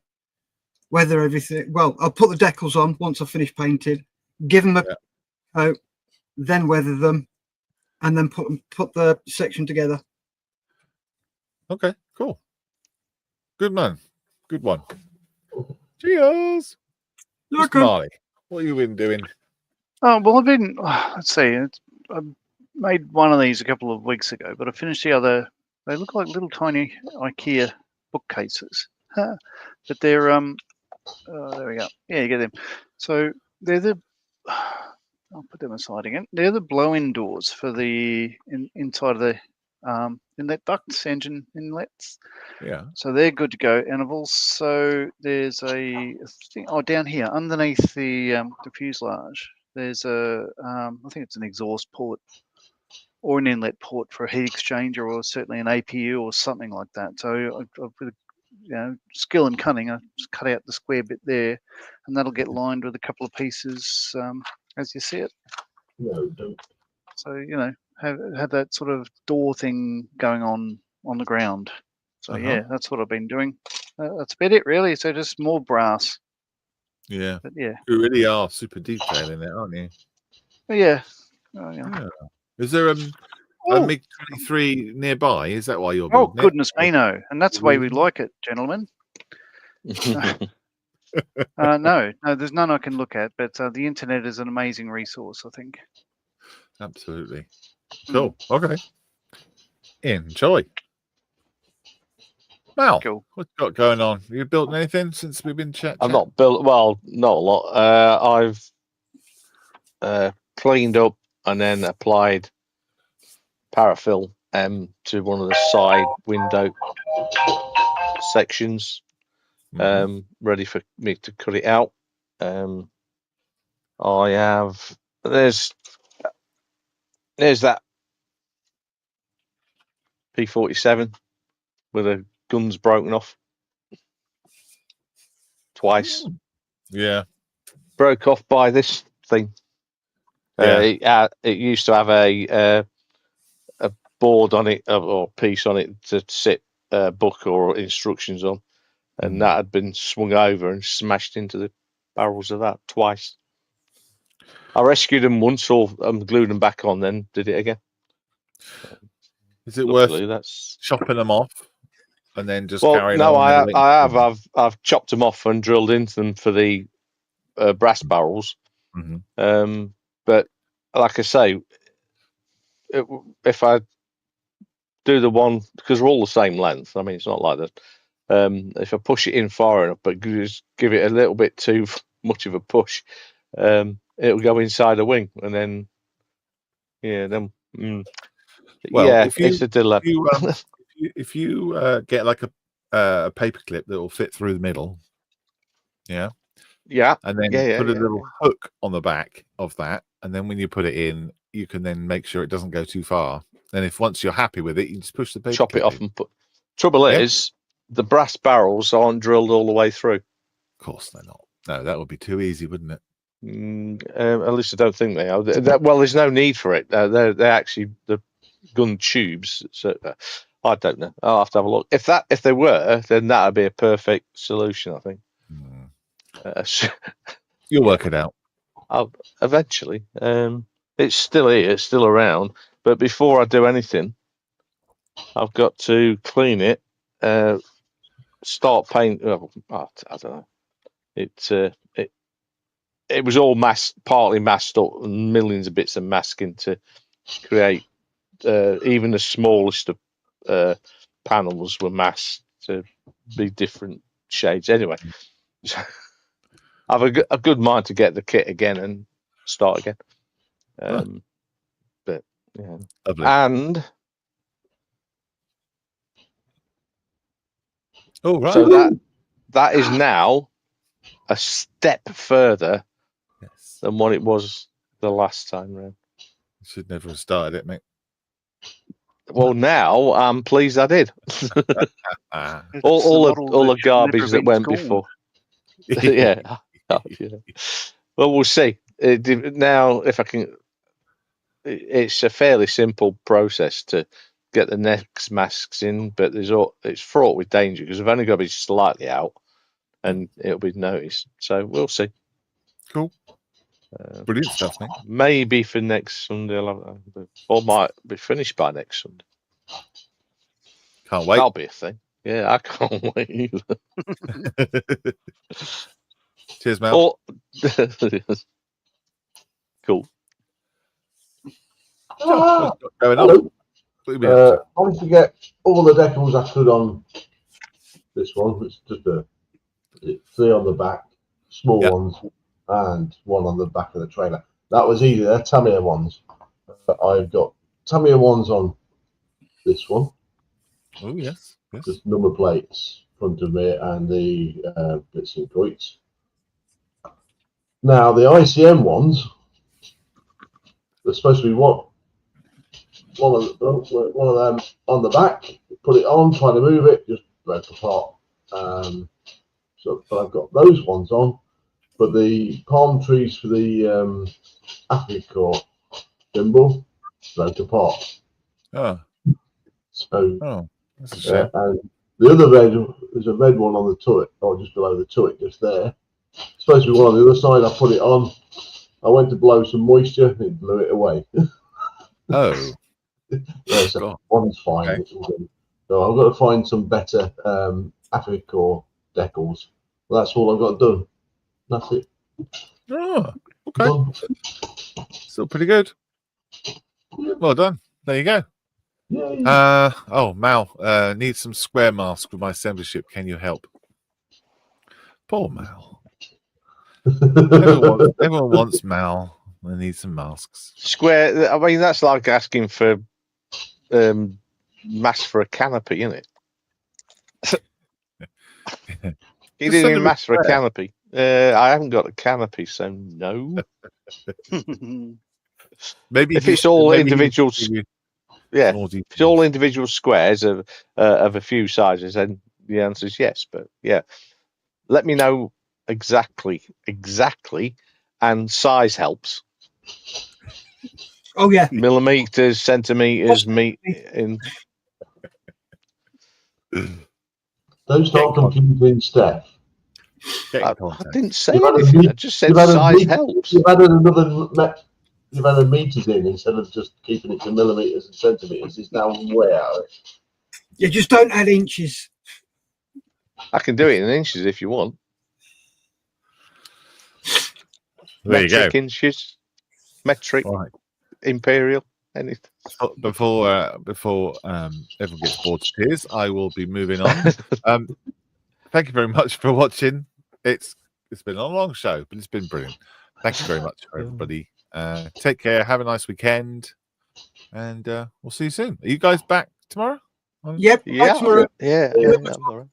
weather everything. Well, I'll put the decals on once I've finished painting. Give them a coat, then weather them, and then put the section together. Okay. Cool. Good man. Good one. Cheers. Mr. Marley, what have you been doing? Oh, well, I've been, let's see, I made one of these a couple of weeks ago, but I finished the other. They look like little tiny IKEA bookcases, but they're, there we go. Yeah, you get them. So they're the, I'll put them aside again. They're the blow-in doors for the, inside of the inlet ducts, engine inlets. Yeah. So they're good to go. And I've also, there's a thing, down here underneath the fuselage, there's a, I think it's an exhaust port or an inlet port for a heat exchanger, or certainly an APU or something like that. So with skill and cunning, I just cut out the square bit there, and that'll get lined with a couple of pieces as you see it. No, don't. So have that sort of door thing going on the ground. So yeah, that's what I've been doing. That's about it, really. So just more brass. Yeah. But yeah. You really are super detailing it, aren't you? Yeah. Yeah. Is there a MiG-23 nearby? Is that why you're building it? Goodness me, no. And that's the way we like it, gentlemen. No, there's none I can look at, but the internet is an amazing resource, I think. Absolutely. Cool. Okay. Enjoy. Mal, Cool. what you got going on? You built anything since we've been chatting? I've not built, well, not a lot. I've cleaned up and then applied parafill to one of the side window sections, ready for me to cut it out. I have, there's that P47 with the guns broken off twice. Yeah. Broke off by this thing. Yeah. It used to have a board on it or piece on it to sit book or instructions on, and that had been swung over and smashed into the barrels of that twice. I rescued them once, or glued them back on, then did it again. Is it Luckily, worth that's chopping them off and then just well. carrying No, on? I've chopped them off and drilled into them for the brass barrels. But like I say, if I do the one, because we're all the same length. I mean, it's not like that. If I push it in far enough, but just give it a little bit too much of a push, it'll go inside the wing, and then Well, if you, it's a dilemma. if you get like a paper clip that will fit through the middle, and then put a little hook on the back of that, and then when you put it in, you can then make sure it doesn't go too far. And if once you're happy with it, you just push the paper Chop clip it off in. and put. Trouble is, the brass barrels aren't drilled all the way through. Of course they're not. No, that would be too easy, wouldn't it? At least I don't think they are. Well, there's no need for it. They're actually the gun tubes. So I don't know. I'll have to have a look. If they were, then that would be a perfect solution, I think. You'll work it out. I'll eventually. It's still here. It's still around. But before I do anything, I've got to clean it. Start paint. I don't know. It was all partly masked up, and millions of bits of masking to create. Even the smallest of panels were masked to be different shades. Anyway, I've a good mind to get the kit again and start again. But yeah, lovely. And right. So that is now a step further than what it was the last time round. You should never have started it, mate. Well, now I'm pleased I did. all the garbage that went before. Yeah. Well, we'll see. Now, if I can, it's a fairly simple process to get the next masks in, but it's fraught with danger because I've only got to be slightly out, and it'll be noticed. So we'll see. Cool. Brilliant stuff, mate. Maybe for next Sunday, or might be finished by next Sunday. Can't wait. That'll be a thing. Yeah, I can't wait either. Cheers, Mel. Cool. Hello. I managed to get all the decals I could on this one. It's just 3 on the back, small ones, and 1 on the back of the trailer. That was easy. They're Tamiya ones. I've got Tamiya ones on this one. Oh, yes. Just number plates in front of me and the bits and goits. Now, the ICM ones, they're supposed to be one of them on the back. Put it on, try to move it, just broke apart. But I've got those ones on. But the palm trees for the Africa gimbal broke apart. So that's a shame. and the other there's a red one on the turret, or just below the turret, just there. It's supposed to be one on the other side. I put it on. I went to blow some moisture, and it blew it away. So one's fine. Okay. So I've got to find some better Africa decals. Well, that's all I've got done. That's it. Oh, okay. Still pretty good. Well done. There you go. Yeah. Oh, Mal, need some square masks with my assembly ship. Can you help? Poor Mal. Everyone wants Mal. They need some masks. Square. I mean, that's like asking for mass for a canopy, isn't it? You Just didn't send even them mass for a square. canopy. I haven't got a canopy, so no. Maybe If it's all individual, yeah, more if it's all individual squares of a few sizes, then the answer is yes. But yeah, let me know exactly, and size helps. Oh yeah. Millimeters, centimeters, in. Don't start confusing Steph. Get in I contact. didn't say You've had a anything. I meet- just said you've had a size meet- helps. You've had meters in instead of just keeping it to millimeters and centimeters. It's now way out. You just don't add inches. I can do it in inches if you want. There you go. Metric inches, metric, Right. imperial, anything. Before everyone gets bored to tears, I will be moving on. Thank you very much for watching. It's been a long show, but it's been brilliant. Thank you very much for everybody. Take care. Have a nice weekend, and we'll see you soon. Are you guys back tomorrow? Yep. Yeah, Tomorrow. yeah. I'm all right.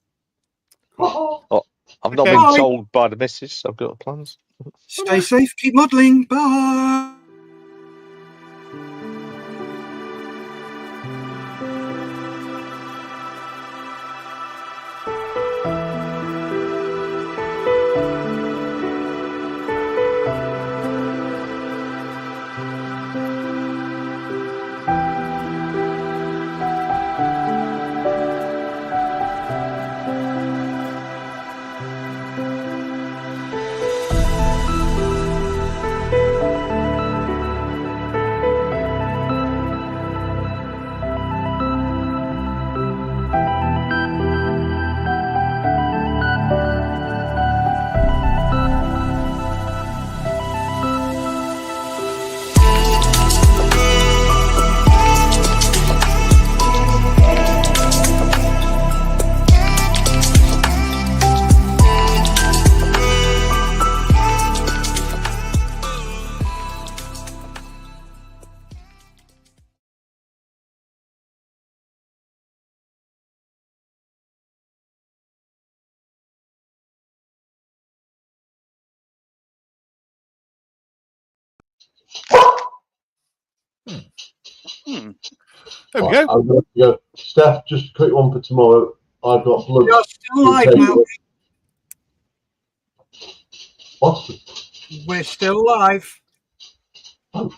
Oh, I've not Okay. been Bye. told by the missus. I've got plans. Stay safe. Keep modelling. Bye. There we Right, go. I'm going to go. Steph, just a quick one for tomorrow. I've got blood. You're still live, Okay. Mal. What? We're still live. Oh,